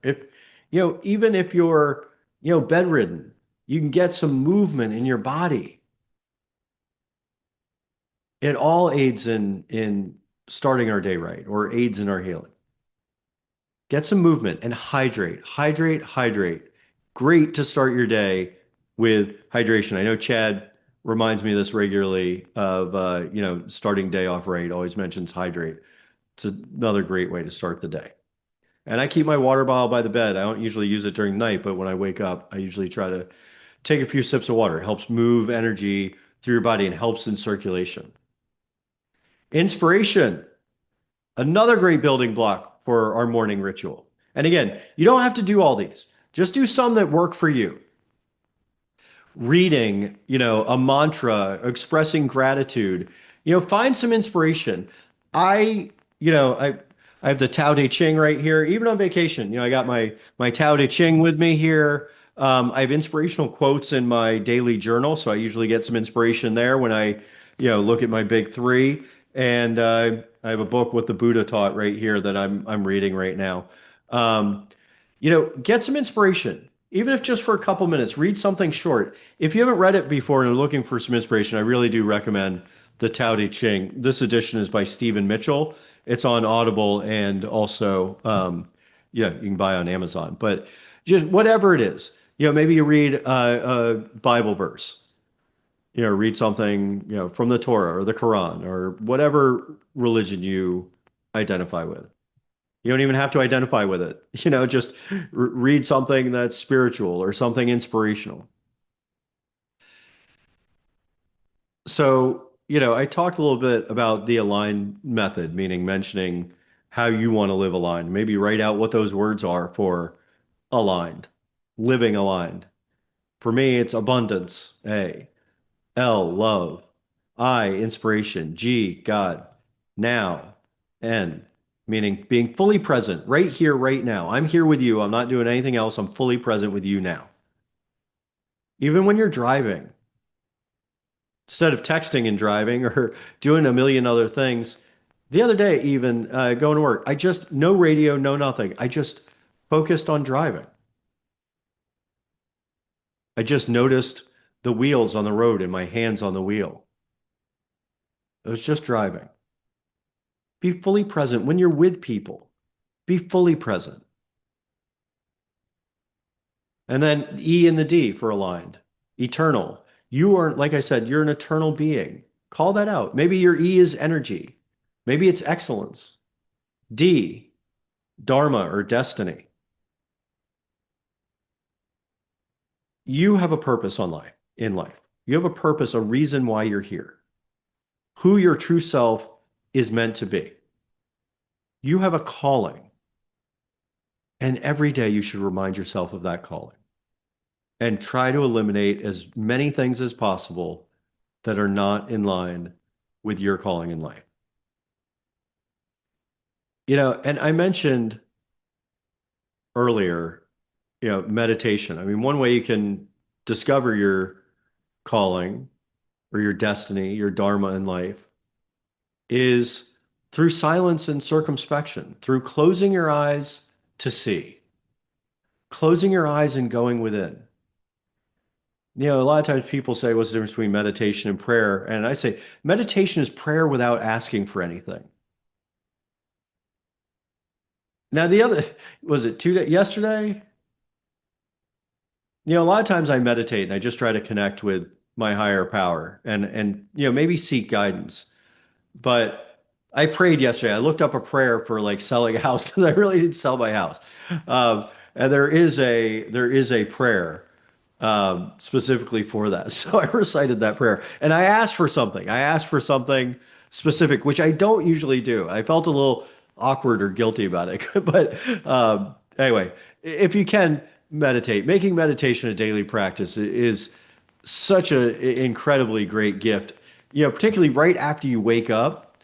Even if you're, bedridden, you can get some movement in your body. It all aids in starting our day right, or aids in our healing. Get some movement and hydrate, hydrate, hydrate. Great to start your day with hydration. I know Chad reminds me of this regularly of, starting day off right, always mentions hydrate. It's another great way to start the day. And I keep my water bottle by the bed. I don't usually use it during the night, but when I wake up, I usually try to take a few sips of water. It helps move energy through your body and helps in circulation. Inspiration, another great building block for our morning ritual. And again, you don't have to do all these. Just do some that work for you. Reading, a mantra, expressing gratitude, find some inspiration. I I have the Tao Te Ching right here. Even on vacation, I got my Tao Te Ching with me here. I have inspirational quotes in my daily journal, so I usually get some inspiration there when I look at my big three. And I have a book with the Buddha taught right here that I'm reading right now. Um, get some inspiration, even if just for a couple minutes. Read something short. If you haven't read it before and are looking for some inspiration, I really do recommend the Tao Te Ching. This edition is by Stephen Mitchell. It's on Audible and also, yeah, you can buy on Amazon. But just whatever it is, maybe you read a Bible verse, read something, from the Torah or the Quran or whatever religion you identify with. You don't even have to identify with it. Just read something that's spiritual or something inspirational. So, I talked a little bit about the align method, meaning mentioning how you want to live aligned. Maybe write out what those words are for aligned, living aligned. For me, it's abundance, A. L, love. I, inspiration. G, God. Now, N, meaning being fully present right here, right now. I'm here with you. I'm not doing anything else. I'm fully present with you now. Even when you're driving, instead of texting and driving or doing a million other things. The other day, even going to work, I just, no radio, no nothing. I just focused on driving. I just noticed the wheels on the road and my hands on the wheel. I was just driving. Be fully present when you're with people. Be fully present. And then E and the D for aligned. Eternal. You are, like I said, you're an eternal being. Call that out. Maybe your E is energy. Maybe it's excellence. D, Dharma or destiny. You have a purpose in life. You have a purpose, a reason why you're here. Who your true self is meant to be. You have a calling, and every day you should remind yourself of that calling and try to eliminate as many things as possible that are not in line with your calling in life. And I mentioned earlier, meditation. I mean, one way you can discover your calling or your destiny, your dharma in life is through silence and circumspection, through closing your eyes to see, closing your eyes and going within. A lot of times people say, what's the difference between meditation and prayer? And I say, meditation is prayer without asking for anything. Now, the other, was it yesterday? A lot of times I meditate and I just try to connect with my higher power and maybe seek guidance. But I prayed yesterday. I looked up a prayer for like selling a house because I really didn't sell my house. And there is a prayer specifically for that. So I recited that prayer and I asked for something. I asked for something specific, which I don't usually do. I felt a little awkward or guilty about it. But anyway, if you can meditate, making meditation a daily practice is such an incredibly great gift. Particularly right after you wake up,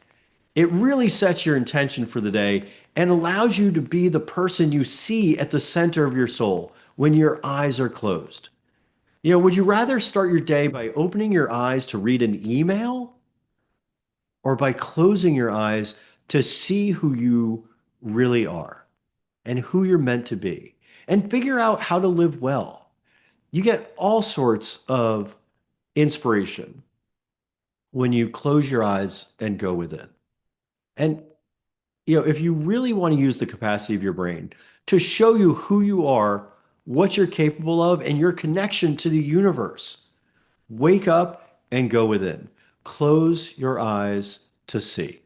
it really sets your intention for the day and allows you to be the person you see at the center of your soul when your eyes are closed. Would you rather start your day by opening your eyes to read an email or by closing your eyes to see who you really are and who you're meant to be and figure out how to live well? You get all sorts of inspiration when you close your eyes and go within. And, if you really want to use the capacity of your brain to show you who you are, what you're capable of, and your connection to the universe, wake up and go within. Close your eyes to see.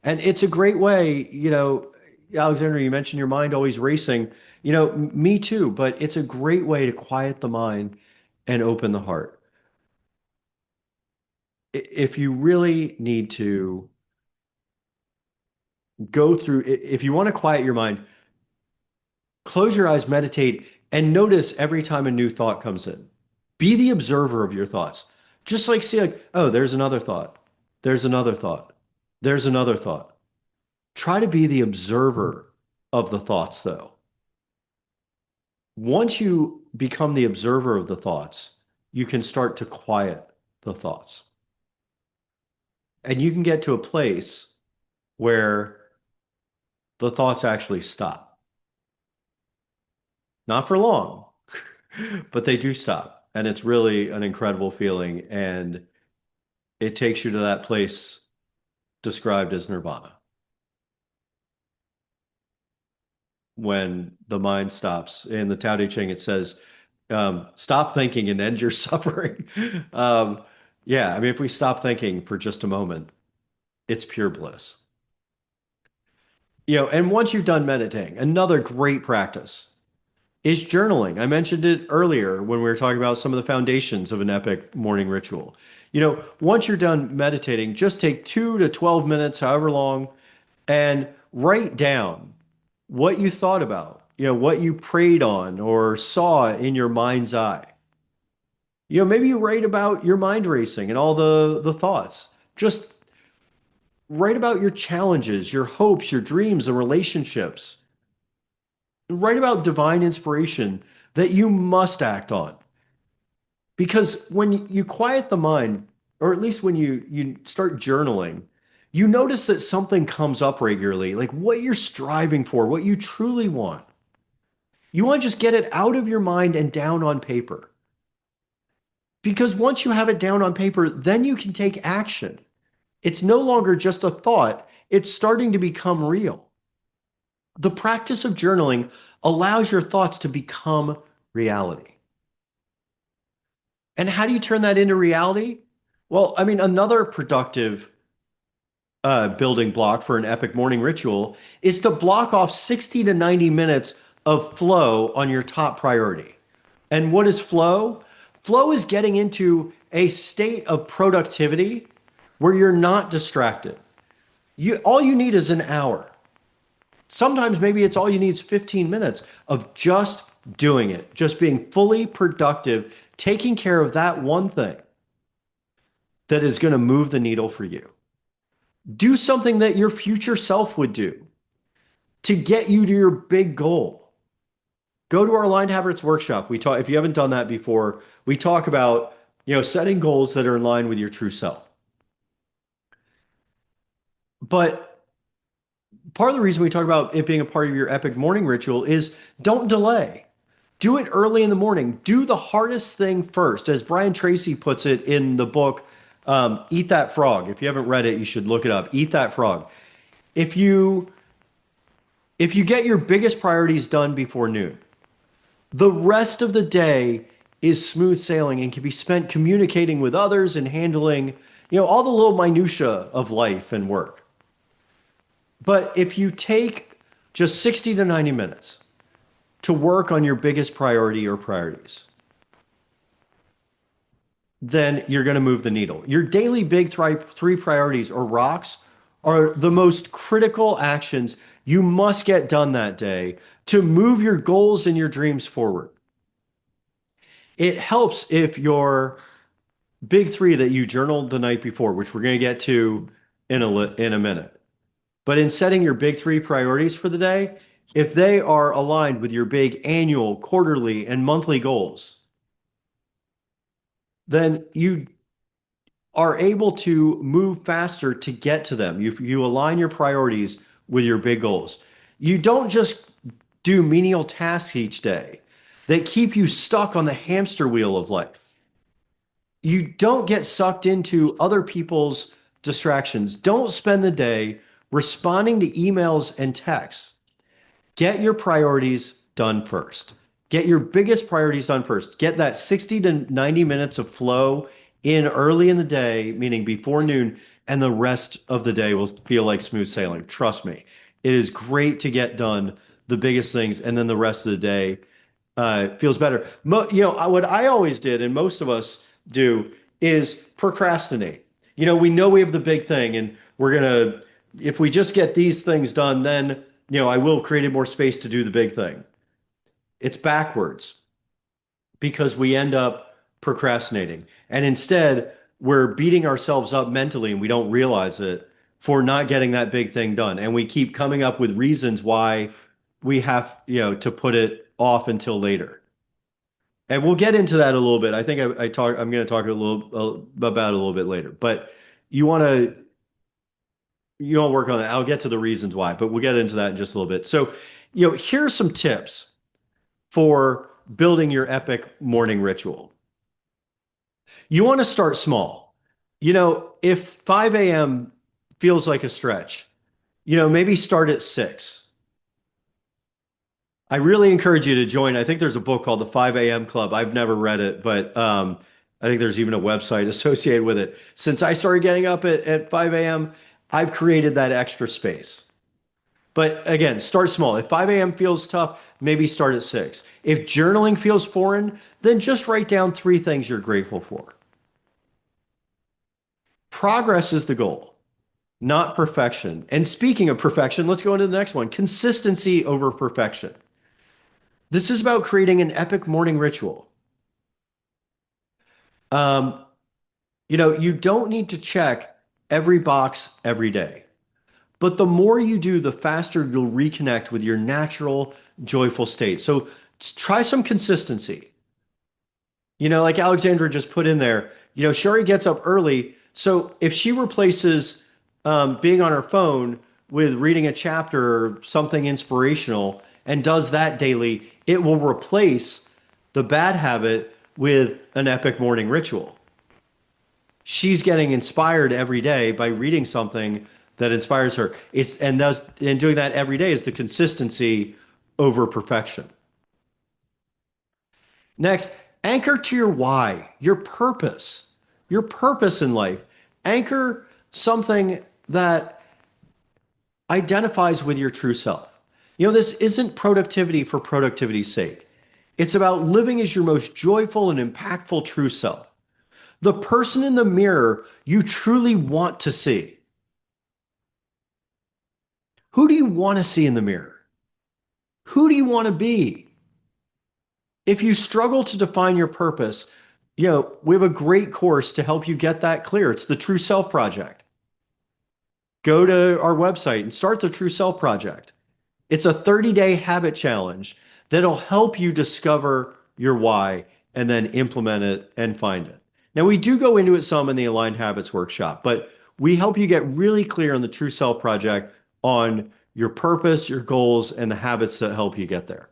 And it's a great way, Alexander, you mentioned your mind always racing. Me too, but it's a great way to quiet the mind and open the heart. If you really need to go through, if you want to quiet your mind, close your eyes, meditate, and notice every time a new thought comes in. Be the observer of your thoughts. Just like see, like, oh, there's another thought. There's another thought. There's another thought. Try to be the observer of the thoughts, though. Once you become the observer of the thoughts, you can start to quiet the thoughts. And you can get to a place where the thoughts actually stop. Not for long, but they do stop. And it's really an incredible feeling. And it takes you to that place described as nirvana, when the mind stops. In the Tao Te Ching, it says, stop thinking and end your suffering. um, yeah, I mean, if we stop thinking for just a moment, it's pure bliss. And once you've done meditating, another great practice is journaling. I mentioned it earlier when we were talking about some of the foundations of an epic morning ritual. Once you're done meditating, just take 2 to 12 minutes, however long, and write down what you thought about, what you prayed on or saw in your mind's eye. Maybe you write about your mind racing and all the thoughts. Just write about your challenges, your hopes, your dreams, and relationships. Write about divine inspiration that you must act on. Because when you quiet the mind, or at least when you start journaling, you notice that something comes up regularly, like what you're striving for, what you truly want. You want to just get it out of your mind and down on paper. Because once you have it down on paper, then you can take action. It's no longer just a thought, it's starting to become real. The practice of journaling allows your thoughts to become reality. And how do you turn that into reality? Well, I mean, another productive building block for an epic morning ritual is to block off 60 to 90 minutes of flow on your top priority. And what is flow? Flow is getting into a state of productivity where you're not distracted. All you need is an hour. Sometimes maybe it's all you need is 15 minutes of just doing it, just being fully productive, taking care of that one thing that is going to move the needle for you. Do something that your future self would do to get you to your big goal. Go to our Aligned Habits workshop. We talk, if you haven't done that before, we talk about, setting goals that are in line with your true self. But part of the reason we talk about it being a part of your epic morning ritual is don't delay. Do it early in the morning. Do the hardest thing first. As Brian Tracy puts it in the book, Eat That Frog. If you haven't read it, you should look it up. Eat That Frog. If you get your biggest priorities done before noon, the rest of the day is smooth sailing and can be spent communicating with others and handling, all the little minutia of life and work. But if you take just 60 to 90 minutes to work on your biggest priority or priorities, then you're going to move the needle. Your daily big three priorities or rocks are the most critical actions you must get done that day to move your goals and your dreams forward. It helps if your big three that you journaled the night before, which we're going to get to in a minute, but in setting your big three priorities for the day, if they are aligned with your big annual, quarterly, and monthly goals, then you are able to move faster to get to them. You align your priorities with your big goals. You don't just do menial tasks each day that keep you stuck on the hamster wheel of life. You don't get sucked into other people's distractions. Don't spend the day responding to emails and texts. Get your priorities done first. Get your biggest priorities done first. Get that 60 to 90 minutes of flow in early in the day, meaning before noon, and the rest of the day will feel like smooth sailing. Trust me. It is great to get done the biggest things, and then the rest of the day feels better. What I always did, and most of us do, is procrastinate. We know we have the big thing, and if we just get these things done, then, I will create more space to do the big thing. It's backwards because we end up procrastinating. And instead, we're beating ourselves up mentally and we don't realize it for not getting that big thing done. And we keep coming up with reasons why we have, to put it off until later. And we'll get into that a little bit. I think I'm going to talk about it a little bit later, but you want to, you want to work on that. I'll get to the reasons why, but we'll get into that in just a little bit. So, here's some tips for building your epic morning ritual. You want to start small. If 5 a.m. feels like a stretch, maybe start at 6. I really encourage you to join. I think there's a book called The 5 a.m. Club. I've never read it, but I think there's even a website associated with it. Since I started getting up at 5 a.m., I've created that extra space. But again, start small. If 5 a.m. feels tough, maybe start at 6. If journaling feels foreign, then just write down 3 things you're grateful for. Progress is the goal, not perfection. And speaking of perfection, let's go into the next one. Consistency over perfection. This is about creating an epic morning ritual. Um, you don't need to check every box every day. But the more you do, the faster you'll reconnect with your natural, joyful state. So try some consistency. Like Alexandra just put in there, Sherry gets up early. So if she replaces being on her phone with reading a chapter or something inspirational and does that daily, it will replace the bad habit with an epic morning ritual. She's getting inspired every day by reading something that inspires her. And doing that every day is the consistency over perfection. Next, anchor to your why, your purpose in life. Anchor something that identifies with your true self. This isn't productivity for productivity's sake. It's about living as your most joyful and impactful true self. The person in the mirror you truly want to see. Who do you want to see in the mirror? Who do you want to be? If you struggle to define your purpose, we have a great course to help you get that clear. It's the True Self Project. Go to our website and start the True Self Project. It's a 30-day habit challenge that'll help you discover your why and then implement it and find it. Now, we do go into it some in the Aligned Habits workshop, but we help you get really clear on the True Self Project on your purpose, your goals, and the habits that help you get there.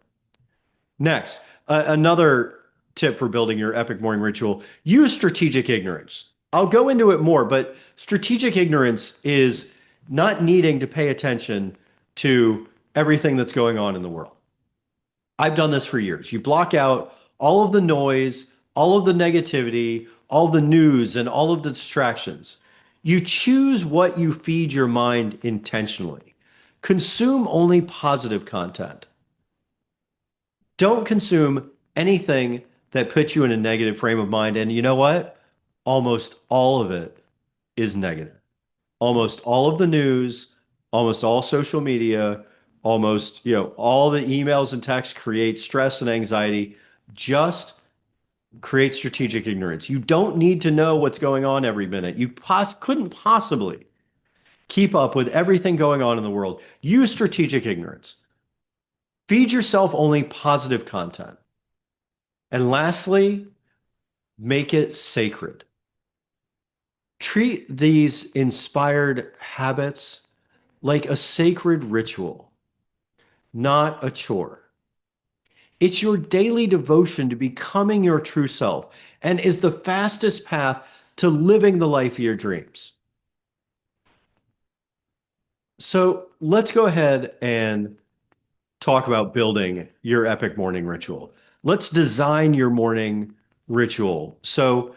Next, another tip for building your epic morning ritual, use strategic ignorance. I'll go into it more, but strategic ignorance is not needing to pay attention to everything that's going on in the world. I've done this for years. You block out all of the noise, all of the negativity, all the news, and all of the distractions. You choose what you feed your mind intentionally. Consume only positive content. Don't consume anything that puts you in a negative frame of mind. And you know what? Almost all of it is negative. Almost all of the news, almost all social media, almost, all the emails and texts create stress and anxiety. Just create strategic ignorance. You don't need to know what's going on every minute. You couldn't possibly keep up with everything going on in the world. Use strategic ignorance. Feed yourself only positive content. And lastly, make it sacred. Treat these inspired habits like a sacred ritual, not a chore. It's your daily devotion to becoming your true self and is the fastest path to living the life of your dreams. So let's go ahead and talk about building your epic morning ritual. Let's design your morning ritual. So,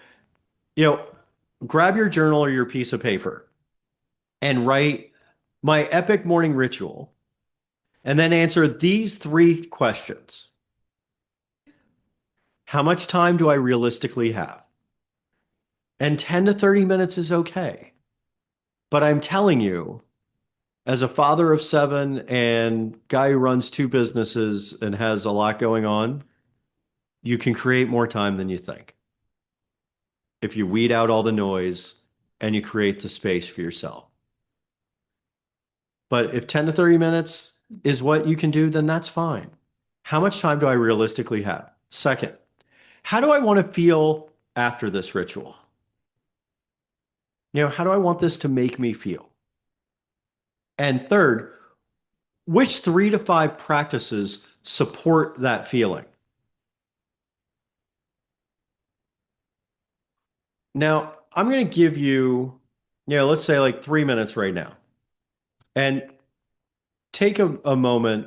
grab your journal or your piece of paper and write my epic morning ritual, and then answer these 3 questions. How much time do I realistically have? And 10 to 30 minutes is okay. But I'm telling you, as a father of 7 and guy who runs 2 businesses and has a lot going on, you can create more time than you think if you weed out all the noise and you create the space for yourself. But if 10 to 30 minutes is what you can do, then that's fine. How much time do I realistically have? Second, how do I want to feel after this ritual? How do I want this to make me feel? And third, which 3 to 5 practices support that feeling? Now, I'm going to give you, let's say like 3 minutes right now, and take a moment,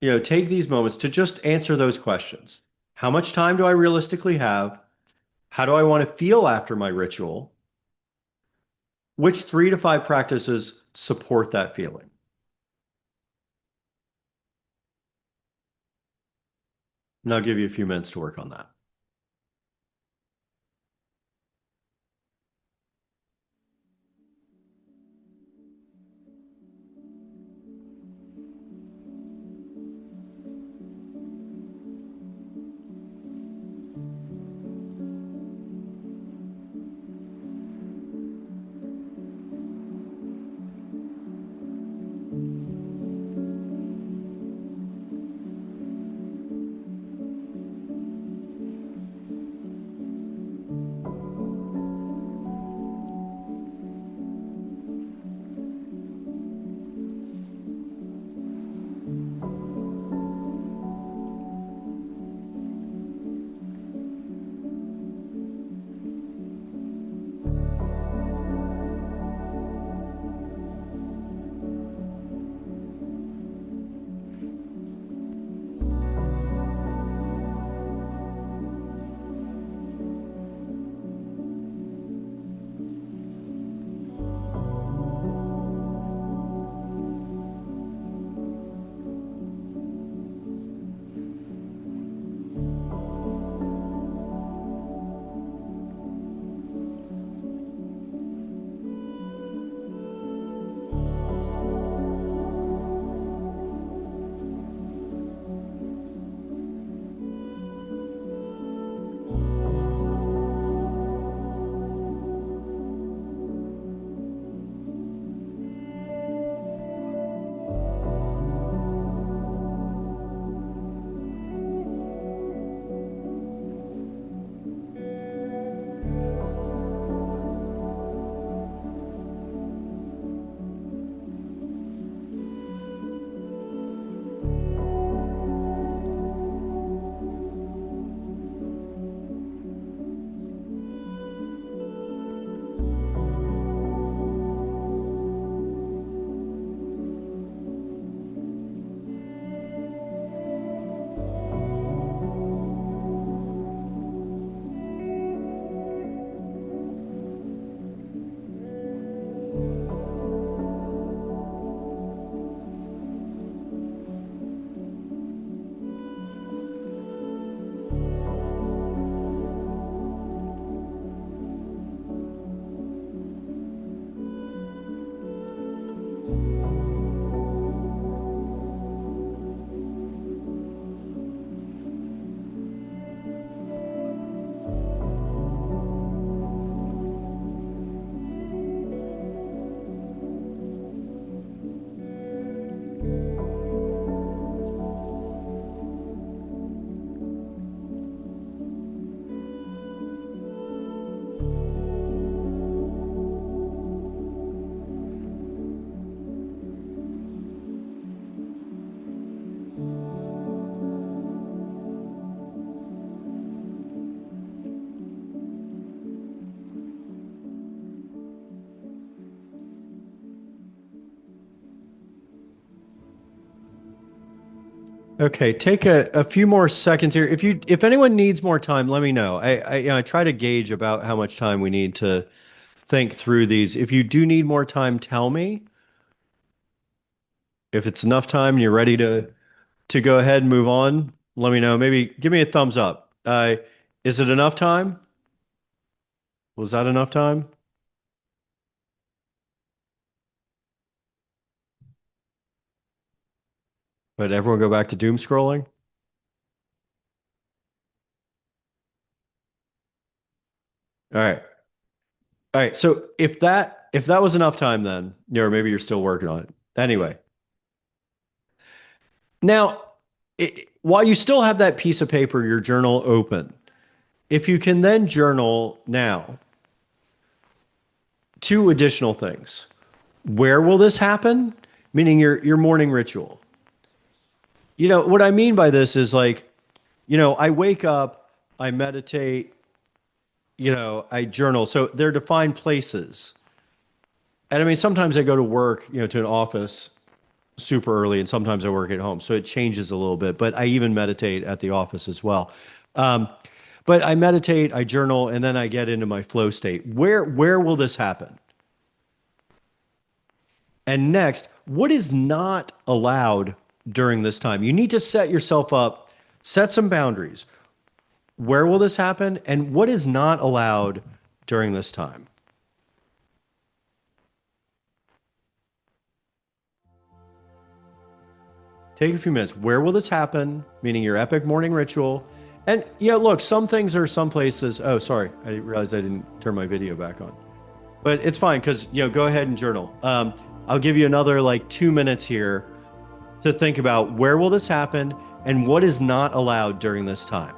take these moments to just answer those questions. How much time do I realistically have? How do I want to feel after my ritual? Which 3 to 5 practices support that feeling? And I'll give you a few minutes to work on that. Okay, take a few more seconds here. If anyone needs more time, let me know. I try to gauge about how much time we need to think through these. If you do need more time, tell me. If it's enough time and you're ready to go ahead and move on, let me know. Maybe give me a thumbs up. Is it enough time? Was that enough time? But everyone go back to doom scrolling. All right. All right. So if that If that was enough time, then, or maybe you're still working on it. Anyway, now, while you still have that piece of paper, your journal open, if you can then journal now, two additional things. Where will this happen? Meaning your morning ritual. What I mean by this is like, I wake up, I meditate, I journal. So they're defined places. And I mean, sometimes I go to work, to an office super early, and sometimes I work at home. So it changes a little bit, but I even meditate at the office as well. Um, but I meditate, I journal, and then I get into my flow state. Where will this happen? And next, what is not allowed during this time? You need to set yourself up, set some boundaries. Where will this happen? And what is not allowed during this time? Take a few minutes. Where will this happen? Meaning your epic morning ritual. And yeah, look, some things are some places. Oh, sorry. I realized I didn't turn my video back on. But it's fine because, go ahead and journal. I'll give you another like 2 minutes here to think about where will this happen and what is not allowed during this time.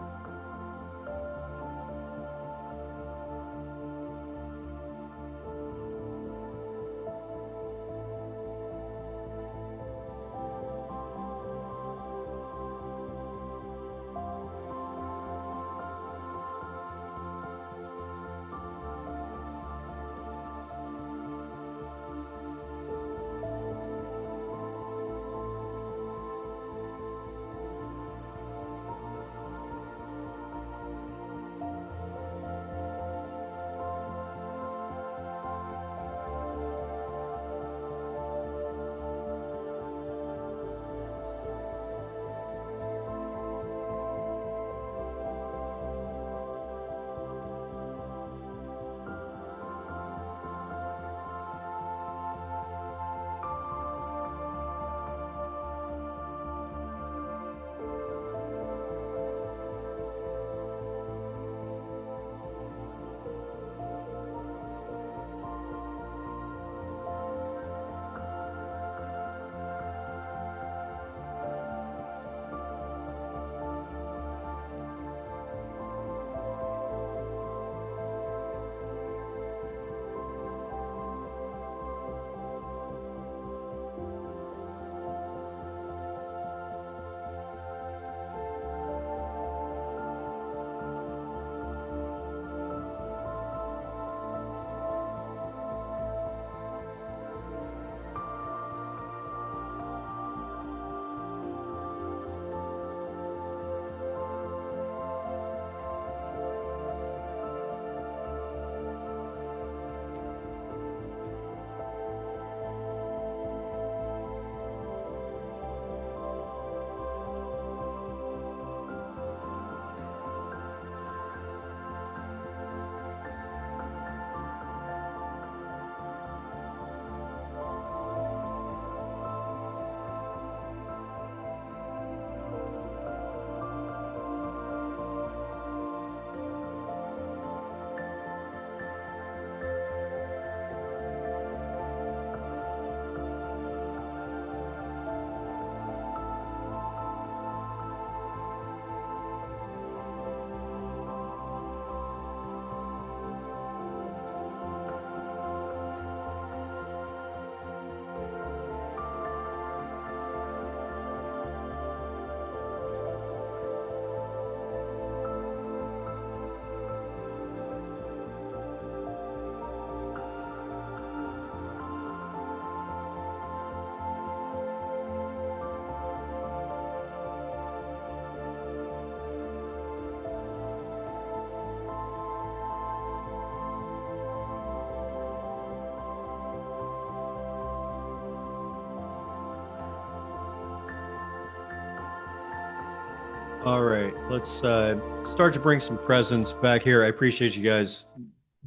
All right, let's start to bring some presence back here. I appreciate you guys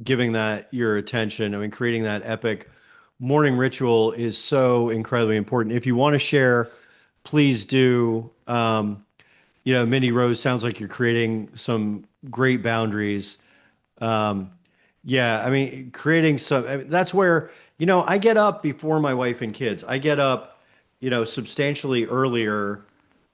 giving that your attention. I mean, creating that epic morning ritual is so incredibly important. If you want to share, please do. Minnie Rose, sounds like you're creating some great boundaries. Um, Yeah, I mean, creating some, I mean, that's where, I get up before my wife and kids. I get up, substantially earlier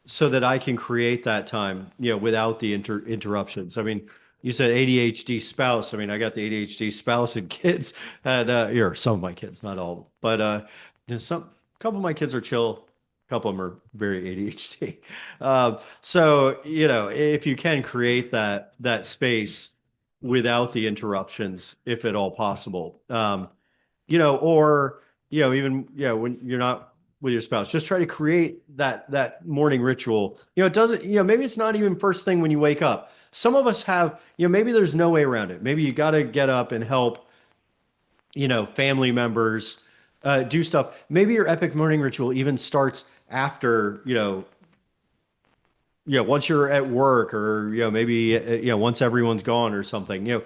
so that I can create that time, without the interruptions. I mean, you said ADHD spouse. I mean, I got the ADHD spouse and kids and or some of my kids, not all, but some couple of my kids are chill. A couple of them are very ADHD. So, if you can create that space without the interruptions, if at all possible. Or even when you're not with your spouse, just try to create that morning ritual. It doesn't, maybe it's not even first thing when you wake up. Some of us have, maybe there's no way around it. Maybe you got to get up and help, family members do stuff. Maybe your epic morning ritual even starts after, once you're at work or, maybe, once everyone's gone or something,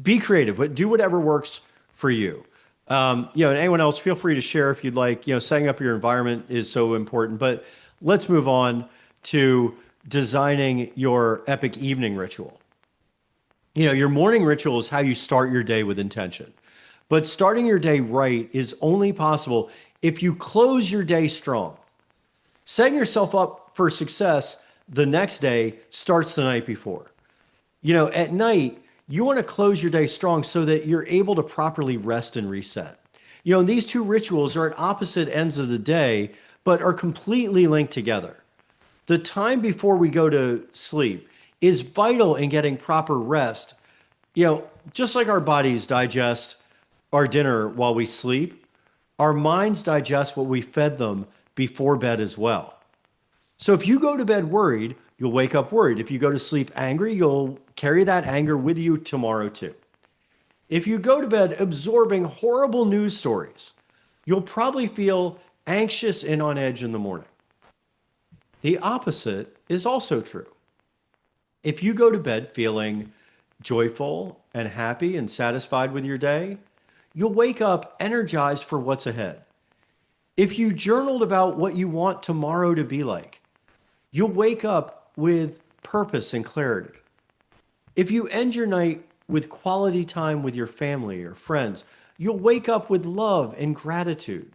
be creative, but do whatever works for you. And anyone else, feel free to share if you'd like, setting up your environment is so important, but let's move on to designing your epic evening ritual. Your morning ritual is how you start your day with intention, but starting your day right is only possible if you close your day strong. Setting yourself up for success the next day starts the night before. At night, you want to close your day strong so that you're able to properly rest and reset. And these two rituals are at opposite ends of the day, but are completely linked together. The time before we go to sleep is vital in getting proper rest. Just like our bodies digest our dinner while we sleep, our minds digest what we fed them before bed as well. So if you go to bed worried, you'll wake up worried. If you go to sleep angry, you'll carry that anger with you tomorrow too. If you go to bed absorbing horrible news stories, you'll probably feel anxious and on edge in the morning. The opposite is also true. If you go to bed feeling joyful and happy and satisfied with your day, you'll wake up energized for what's ahead. If you journaled about what you want tomorrow to be like, you'll wake up with purpose and clarity. If you end your night with quality time with your family or friends, you'll wake up with love and gratitude.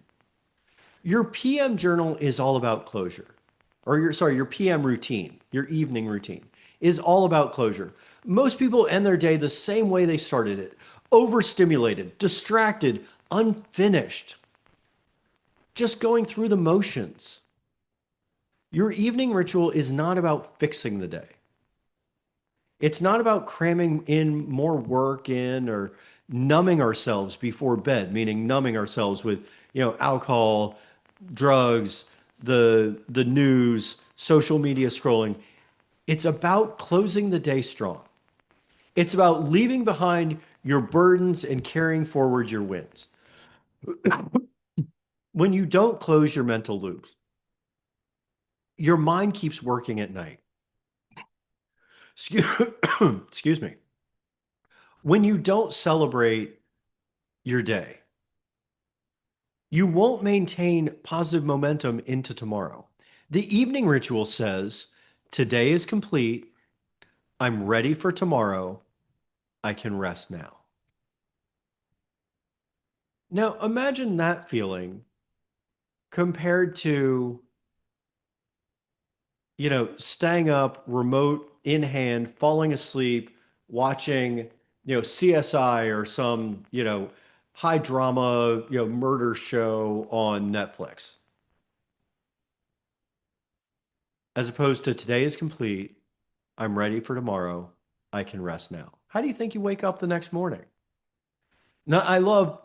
Your PM journal is all about closure. Your PM routine, your evening routine is all about closure. Most people end their day the same way they started it, overstimulated, distracted, unfinished, just going through the motions. Your evening ritual is not about fixing the day. It's not about cramming in more work in or numbing ourselves before bed, meaning numbing ourselves with, alcohol, drugs, the news, social media scrolling. It's about closing the day strong. It's about leaving behind your burdens and carrying forward your wins. When you don't close your mental loops, your mind keeps working at night. Excuse, excuse me. When you don't celebrate your day, you won't maintain positive momentum into tomorrow. The evening ritual says, today is complete. I'm ready for tomorrow. I can rest now. Now, imagine that feeling compared to, staying up, remote in hand, falling asleep, watching, CSI or some, high drama, murder show on Netflix, as opposed to today is complete. I'm ready for tomorrow. I can rest now. How do you think you wake up the next morning? Now, I love,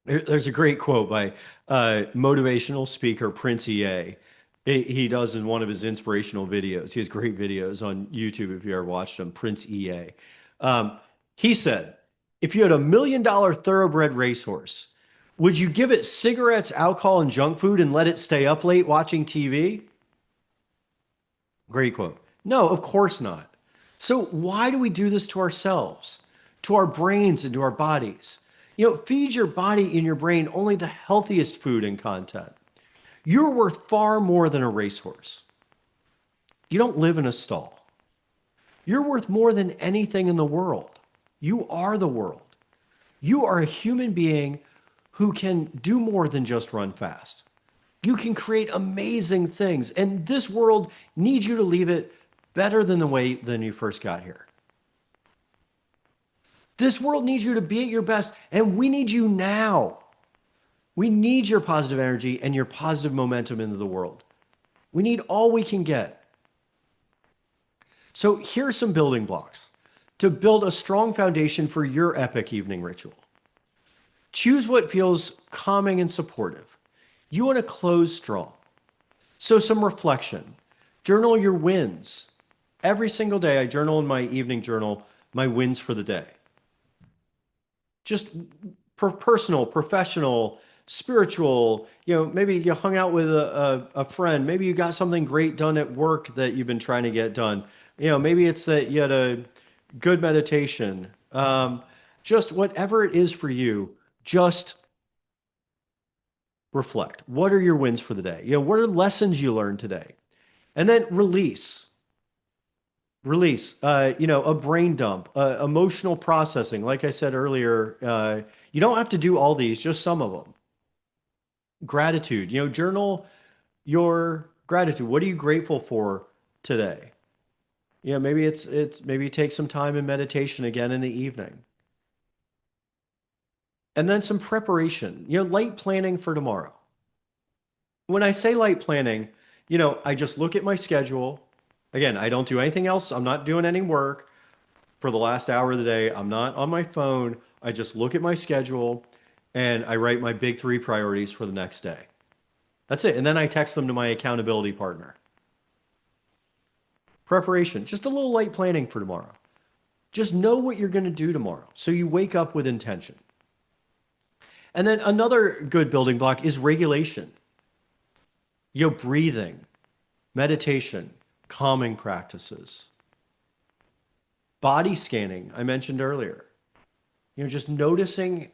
there's a great quote by motivational speaker Prince EA. He does in one of his inspirational videos. He has great videos on YouTube if you ever watched them, Prince EA. Um, he said, if you had $1 million thoroughbred racehorse, would you give it cigarettes, alcohol, and junk food and let it stay up late watching TV? Great quote. No, of course not. So why do we do this to ourselves, to our brains, and to our bodies? Feed your body and your brain only the healthiest food and content. You're worth far more than a racehorse. You don't live in a stall. You're worth more than anything in the world. You are the world. You are a human being who can do more than just run fast. You can create amazing things, and this world needs you to leave it better than the way than you first got here. This world needs you to be at your best, and we need you now. We need your positive energy and your positive momentum into the world. We need all we can get. So here's some building blocks to build a strong foundation for your epic evening ritual. Choose what feels calming and supportive. You want to close strong. So some reflection. Journal your wins. Every single day, I journal in my evening journal my wins for the day. Just personal, professional, spiritual. Maybe you hung out with a friend. Maybe you got something great done at work that you've been trying to get done. Maybe it's that you had a good meditation. Just whatever it is for you, just reflect. What are your wins for the day? What are lessons you learned today? And then release. Release, a brain dump, emotional processing. Like I said earlier, you don't have to do all these, just some of them. Gratitude, journal your gratitude. What are you grateful for today? Maybe maybe you take some time in meditation again in the evening. And then some preparation, light planning for tomorrow. When I say light planning, I just look at my schedule. Again, I don't do anything else. I'm not doing any work for the last hour of the day. I'm not on my phone. I just look at my schedule and I write my big three priorities for the next day. That's it. And then I text them to my accountability partner. Preparation, just a little light planning for tomorrow. Just know what you're going to do tomorrow so you wake up with intention. And then another good building block is regulation. Breathing, meditation, calming practices. Body scanning, I mentioned earlier. Just noticing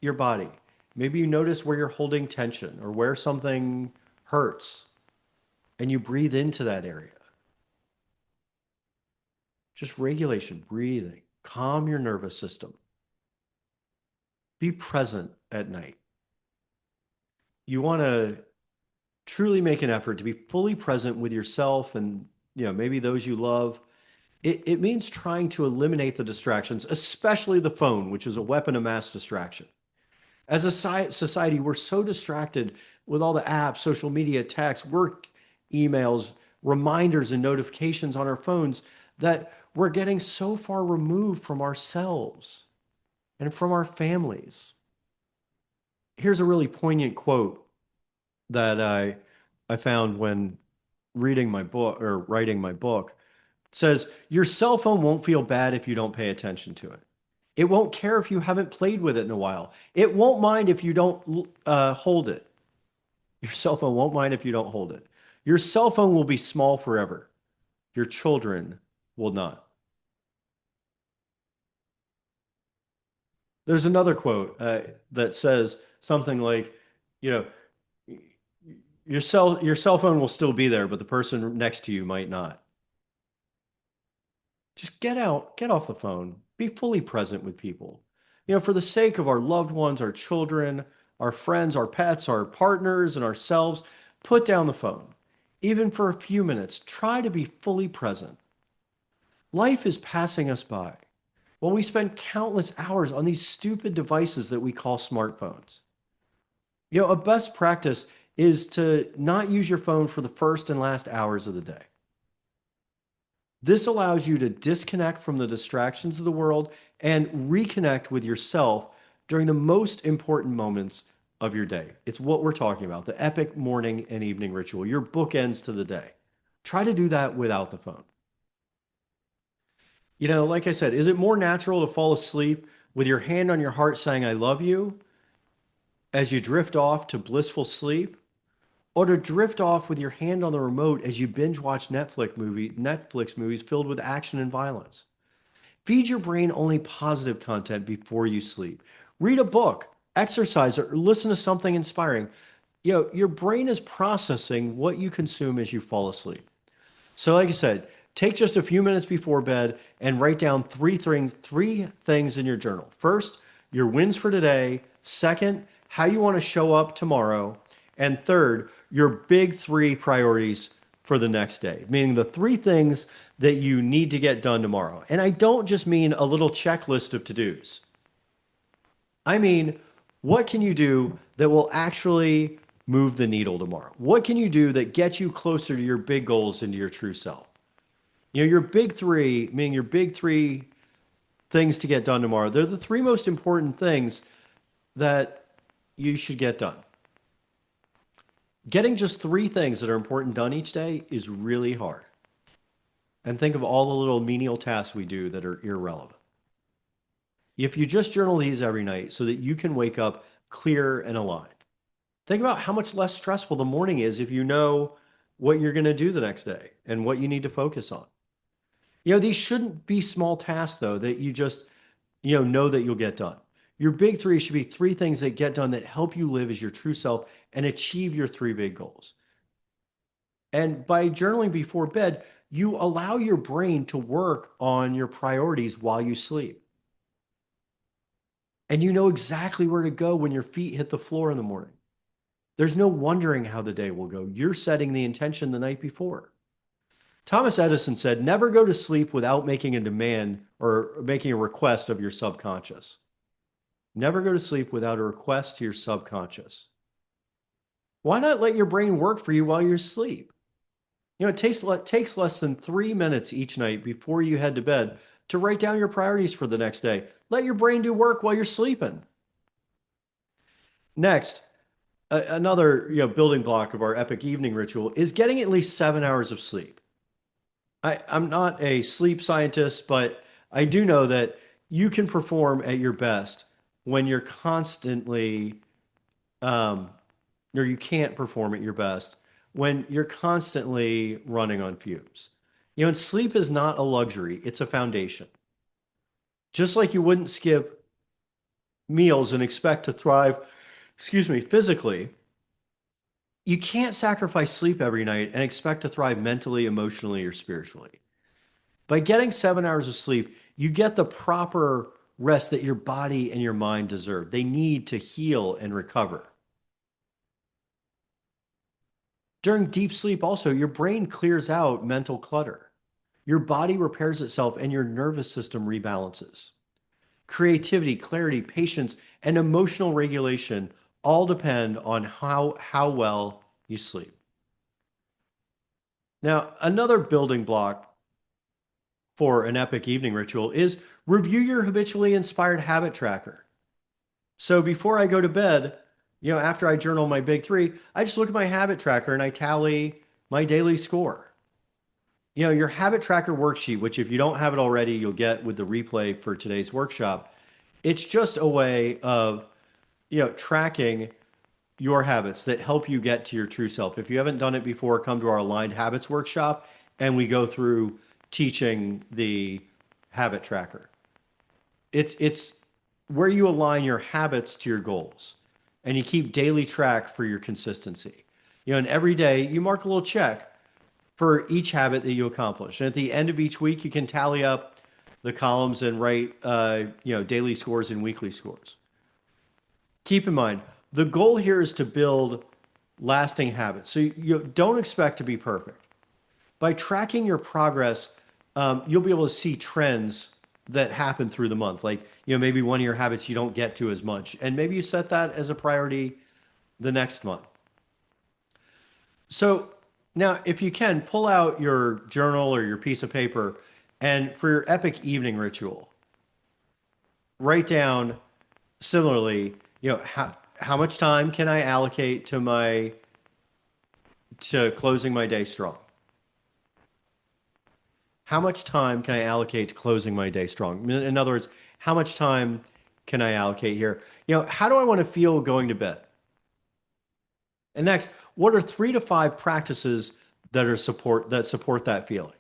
your body. Maybe you notice where you're holding tension or where something hurts, and you breathe into that area. Just regulation, breathing, calm your nervous system. Be present at night. You want to truly make an effort to be fully present with yourself and maybe those you love. It means trying to eliminate the distractions, especially the phone, which is a weapon of mass distraction. As a society, we're so distracted with all the apps, social media, text, work emails, reminders, and notifications on our phones that we're getting so far removed from ourselves and from our families. Here's a really poignant quote that I found when reading my book or writing my book. It says, your cell phone won't feel bad if you don't pay attention to it. It won't care if you haven't played with it in a while. It won't mind if you don't hold it. Your cell phone won't mind if you don't hold it. Your cell phone will be small forever. Your children will not. There's another quote that says something like, you know, your cell phone will still be there, but the person next to you might not. Just get out, get off the phone, be fully present with people. For the sake of our loved ones, our children, our friends, our pets, our partners, and ourselves, put down the phone. Even for a few minutes, try to be fully present. Life is passing us by while we spend countless hours on these stupid devices that we call smartphones. A best practice is to not use your phone for the first and last hours of the day. This allows you to disconnect from the distractions of the world and reconnect with yourself during the most important moments of your day. It's what we're talking about, the epic morning and evening ritual, your bookends to the day. Try to do that without the phone. Like I said, is it more natural to fall asleep with your hand on your heart saying, I love you, as you drift off to blissful sleep? Or to drift off with your hand on the remote as you binge watch Netflix movies filled with action and violence? Feed your brain only positive content before you sleep. Read a book, exercise, or listen to something inspiring. Your brain is processing what you consume as you fall asleep. So like I said, take just a few minutes before bed and write down three things in your journal. First, your wins for today. Second, how you want to show up tomorrow. And third, your big three priorities for the next day, meaning the three things that you need to get done tomorrow. And I don't just mean a little checklist of to-dos. I mean, what can you do that will actually move the needle tomorrow? What can you do that gets you closer to your big goals and to your true self? You know, your big three, meaning your big three things to get done tomorrow, they're the three most important things that you should get done. Getting just three things that are important done each day is really hard. And think of all the little menial tasks we do that are irrelevant. If you just journal these every night so that you can wake up clear and aligned, think about how much less stressful the morning is if you know what you're going to do the next day and what you need to focus on. You know, these shouldn't be small tasks, though, that you just, know that you'll get done. Your big three should be three things that get done that help you live as your true self and achieve your three big goals. And by journaling before bed, you allow your brain to work on your priorities while you sleep. And you know exactly where to go when your feet hit the floor in the morning. There's no wondering how the day will go. You're setting the intention the night before. Thomas Edison said, never go to sleep without making a demand or making a request of your subconscious. Never go to sleep without a request to your subconscious. Why not let your brain work for you while you're asleep? You know, it takes less than 3 minutes each night before you head to bed to write down your priorities for the next day. Let your brain do work while you're sleeping. Next, another building block of our epic evening ritual is getting at least 7 hours of sleep. I'm not a sleep scientist, but I do know that you can perform at your best when you're constantly, or you can't perform at your best when you're constantly running on fumes. You know, and sleep is not a luxury, it's a foundation. Just like you wouldn't skip meals and expect to thrive, physically, you can't sacrifice sleep every night and expect to thrive mentally, emotionally, or spiritually. By getting 7 hours of sleep, you get the proper rest that your body and your mind deserve. They need to heal and recover. During deep sleep, also, your brain clears out mental clutter. Your body repairs itself and your nervous system rebalances. Creativity, clarity, patience, and emotional regulation all depend on how well you sleep. Now, another building block for an epic evening ritual is review your habitually inspired habit tracker. So before I go to bed, after I journal my big three, I just look at my habit tracker and I tally my daily score. Your habit tracker worksheet, which if you don't have it already, you'll get with the replay for today's workshop. It's just a way of, tracking your habits that help you get to your true self. If you haven't done it before, come to our Aligned Habits workshop and we go through teaching the habit tracker. It's where you align your habits to your goals and you keep daily track for your consistency. And every day you mark a little check for each habit that you accomplish. And at the end of each week, you can tally up the columns and write, daily scores and weekly scores. Keep in mind, the goal here is to build lasting habits. So you don't expect to be perfect. By tracking your progress, you'll be able to see trends that happen through the month. Like, maybe one of your habits you don't get to as much, and maybe you set that as a priority the next month. So now, if you can, pull out your journal or your piece of paper, and for your epic evening ritual, write down similarly, how much time can I allocate to closing my day strong? How much time can I allocate to closing my day strong? In other words, how much time can I allocate here? How do I want to feel going to bed? And next, what are 3 to 5 practices that support that feeling?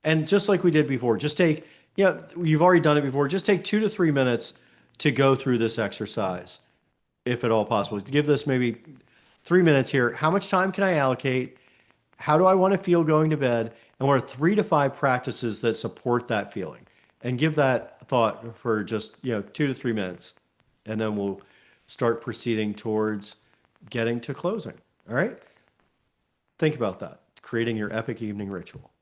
And just like we did before, just take, you've already done it before, just take 2 to 3 minutes to go through this exercise, if at all possible. Give this maybe 3 minutes here. How much time can I allocate? How do I want to feel going to bed? And what are 3 to 5 practices that support that feeling? and give that thought for just, 2 to 3 minutes, and then we'll start proceeding towards getting to closing. All right? Think about that, creating your epic evening ritual.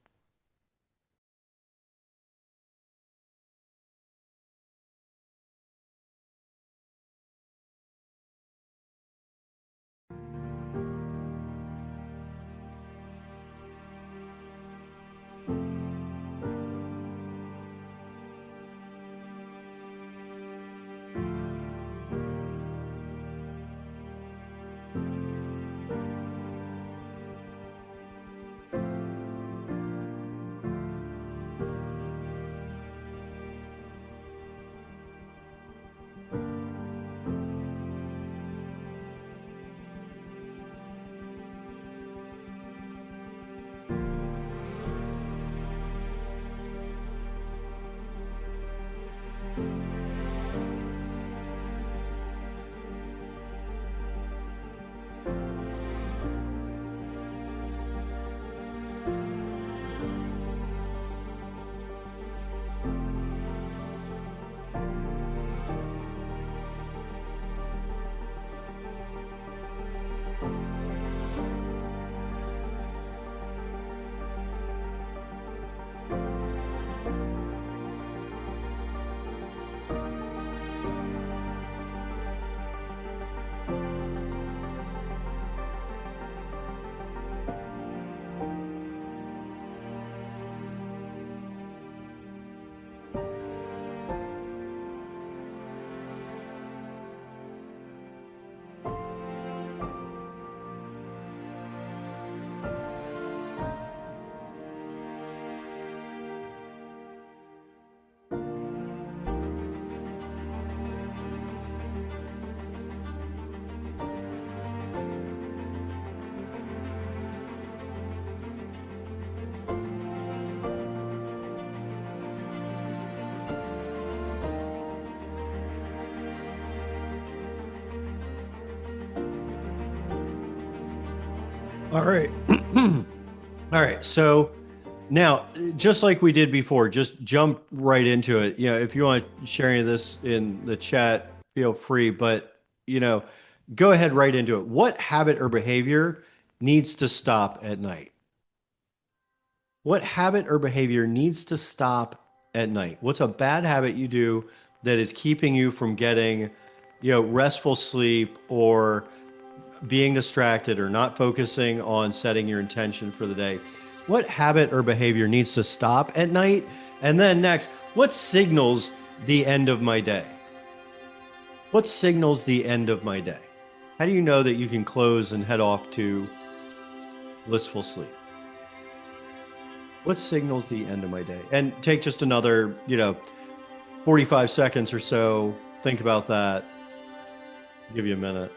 All right. All right. So now, just like we did before, just jump right into it. If you want to share any of this in the chat, feel free, but, go ahead right into it. What habit or behavior needs to stop at night? What habit or behavior needs to stop at night? What's a bad habit you do that is keeping you from getting, restful sleep, or being distracted, or not focusing on setting your intention for the day? What habit or behavior needs to stop at night? And then next, what signals the end of my day? What signals the end of my day? How do you know that you can close and head off to blissful sleep? What signals the end of my day? And take just another, 45 seconds or so. Think about that. Give you a minute.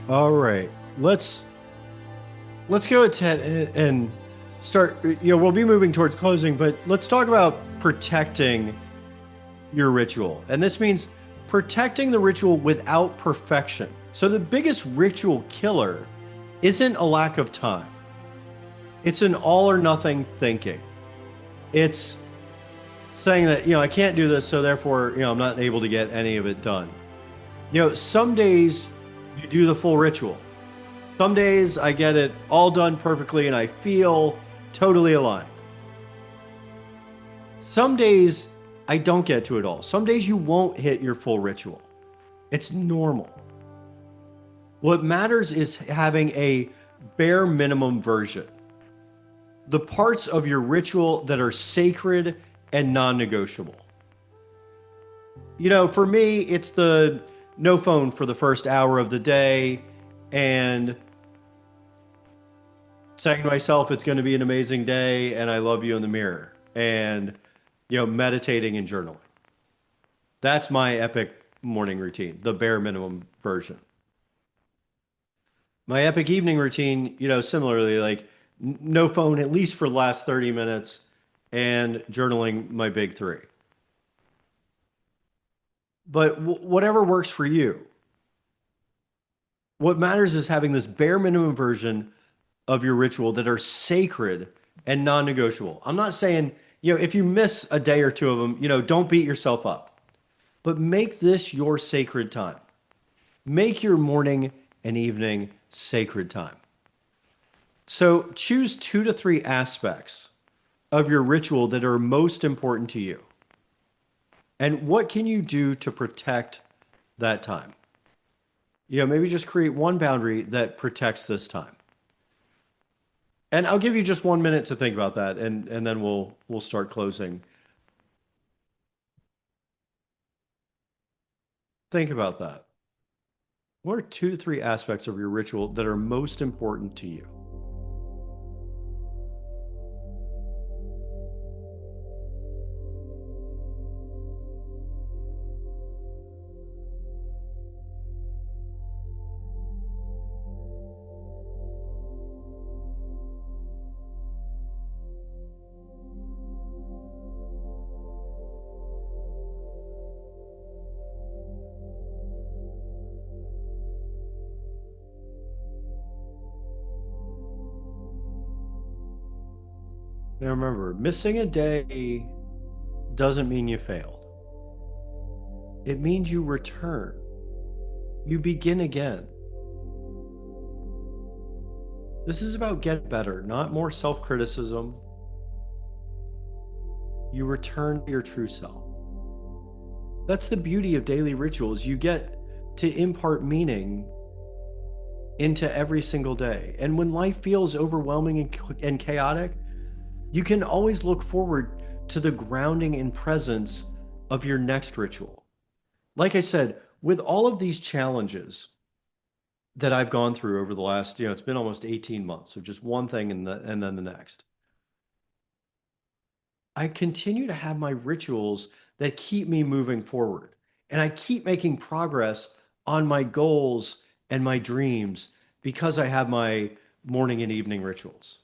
All right, let's go ahead and start. We'll be moving towards closing, but let's talk about protecting your ritual. And this means protecting the ritual without perfection. So the biggest ritual killer isn't a lack of time. It's an all or nothing thinking. It's saying that, I can't do this, so therefore, I'm not able to get any of it done. Some days you do the full ritual. Some days I get it all done perfectly and I feel totally aligned. Some days I don't get to it all. Some days you won't hit your full ritual. It's normal. What matters is having a bare minimum version. The parts of your ritual that are sacred and non negotiable. For me, it's the no phone for the first hour of the day and saying to myself, it's going to be an amazing day and I love you in the mirror and, meditating and journaling. That's my epic morning routine, the bare minimum version. My epic evening routine, similarly, like no phone at least for the last 30 minutes and journaling my big three. But whatever works for you. What matters is having this bare minimum version of your ritual that are sacred and non-negotiable. I'm not saying, if you miss a day or two of them, don't beat yourself up, but make this your sacred time. Make your morning and evening sacred time. So choose 2 to 3 aspects of your ritual that are most important to you. And what can you do to protect that time? Maybe just create one boundary that protects this time. And I'll give you just 1 minute to think about that, and then we'll start closing. Think about that. What are 2 to 3 aspects of your ritual that are most important to you? Now remember, missing a day doesn't mean you failed. It means you return. You begin again. This is about getting better, not more self-criticism. You return to your true self. That's the beauty of daily rituals. You get to impart meaning into every single day. And when life feels overwhelming and chaotic, you can always look forward to the grounding and presence of your next ritual. Like I said, with all of these challenges that I've gone through over the last, it's been almost 18 months of just one thing and then the next. I continue to have my rituals that keep me moving forward. And I keep making progress on my goals and my dreams because I have my morning and evening rituals.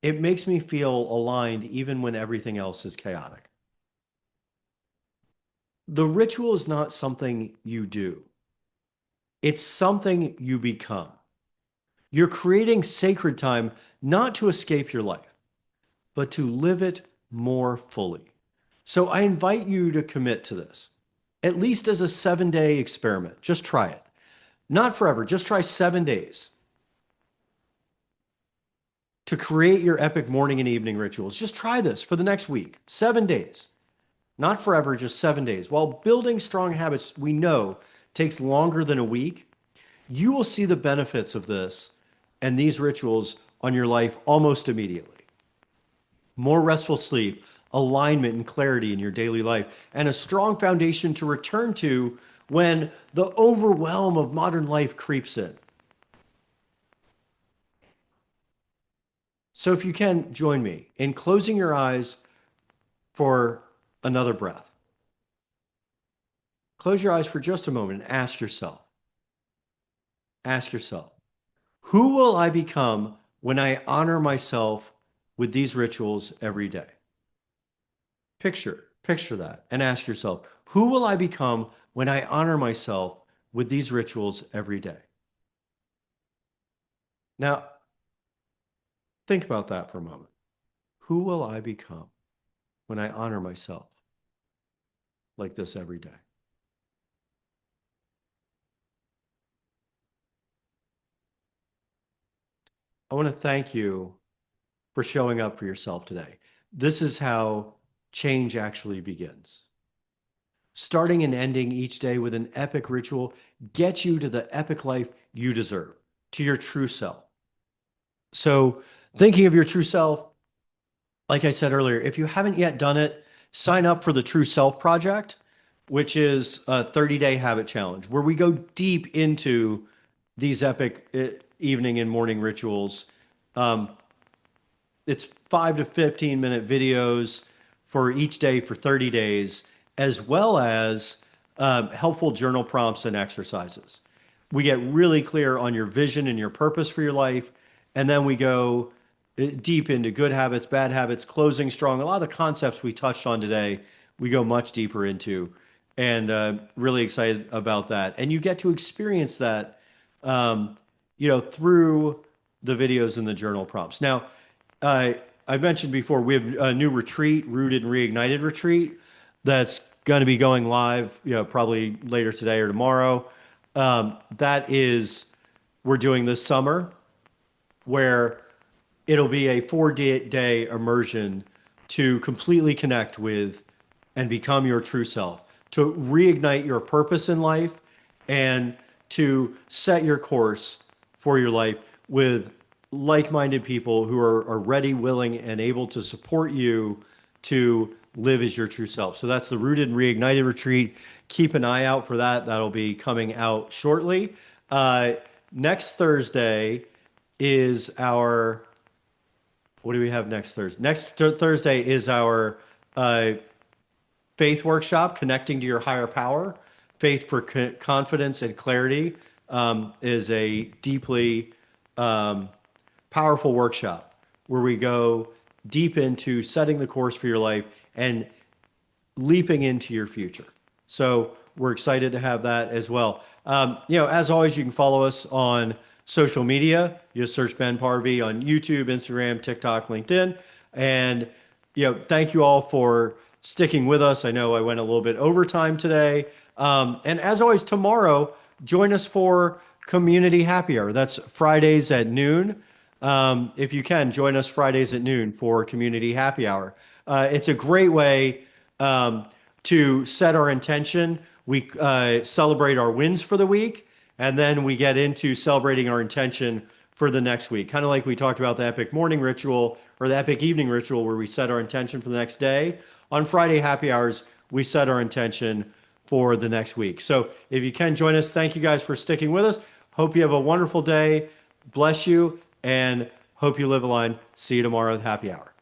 It makes me feel aligned even when everything else is chaotic. The ritual is not something you do. It's something you become. You're creating sacred time not to escape your life, but to live it more fully. So I invite you to commit to this, at least as a 7-day experiment. Just try it. Not forever, just try 7 days to create your epic morning and evening rituals. Just try this for the next week, 7 days. Not forever, just 7 days. While building strong habits, we know, takes longer than a week, you will see the benefits of this and these rituals on your life almost immediately. More restful sleep, alignment and clarity in your daily life, and a strong foundation to return to when the overwhelm of modern life creeps in. So if you can, join me in closing your eyes for another breath. Close your eyes for just a moment and ask yourself, who will I become when I honor myself with these rituals every day? Picture that and ask yourself, who will I become when I honor myself with these rituals every day? Now, think about that for a moment. Who will I become when I honor myself like this every day? I want to thank you for showing up for yourself today. This is how change actually begins. starting and ending each day with an epic ritual gets you to the epic life you deserve, to your true self. So, thinking of your true self, like I said earlier, if you haven't yet done it, sign up for the True Self Project, which is a 30-day habit challenge where we go deep into these epic evening and morning rituals. Um, it's 5 to 15 minute videos for each day for 30 days, as well as helpful journal prompts and exercises. We get really clear on your vision and your purpose for your life. And then we go deep into good habits, bad habits, closing strong. A lot of the concepts we touched on today, we go much deeper into, and really excited about that. And you get to experience that, um, through the videos and the journal prompts. Now, uh, I mentioned before, we have a new retreat, Rooted and Reignited retreat, that's going to be going live, probably later today or tomorrow. That is, we're doing this summer, where it'll be a 4-day immersion to completely connect with and become your true self, to reignite your purpose in life, and to set your course for your life with like-minded people who are ready, willing, and able to support you to live as your true self. So that's the Rooted and Reignited retreat. Keep an eye out for that. That'll be coming out shortly. Next Thursday is our, what do we have next Thursday? Next Thursday is our uh, faith workshop, Connecting to Your Higher Power. Faith for Confidence and Clarity is a deeply powerful workshop where we go deep into setting the course for your life and leaping into your future. So we're excited to have that as well. As always, you can follow us on social media. You just search Ben Parvey on YouTube, Instagram, TikTok, LinkedIn. And, thank you all for sticking with us. I know I went a little bit overtime today. And as always, tomorrow, join us for Community Happy Hour. That's Fridays at noon. If you can, join us Fridays at noon for Community Happy Hour. It's a great way to set our intention. We celebrate our wins for the week, and then we get into celebrating our intention for the next week. Kind of like we talked about the epic morning ritual or the epic evening ritual where we set our intention for the next day. On Friday happy hours, we set our intention for the next week. So if you can join us, thank you guys for sticking with us. Hope you have a wonderful day. Bless you, and hope you live a line. See you tomorrow at happy hour.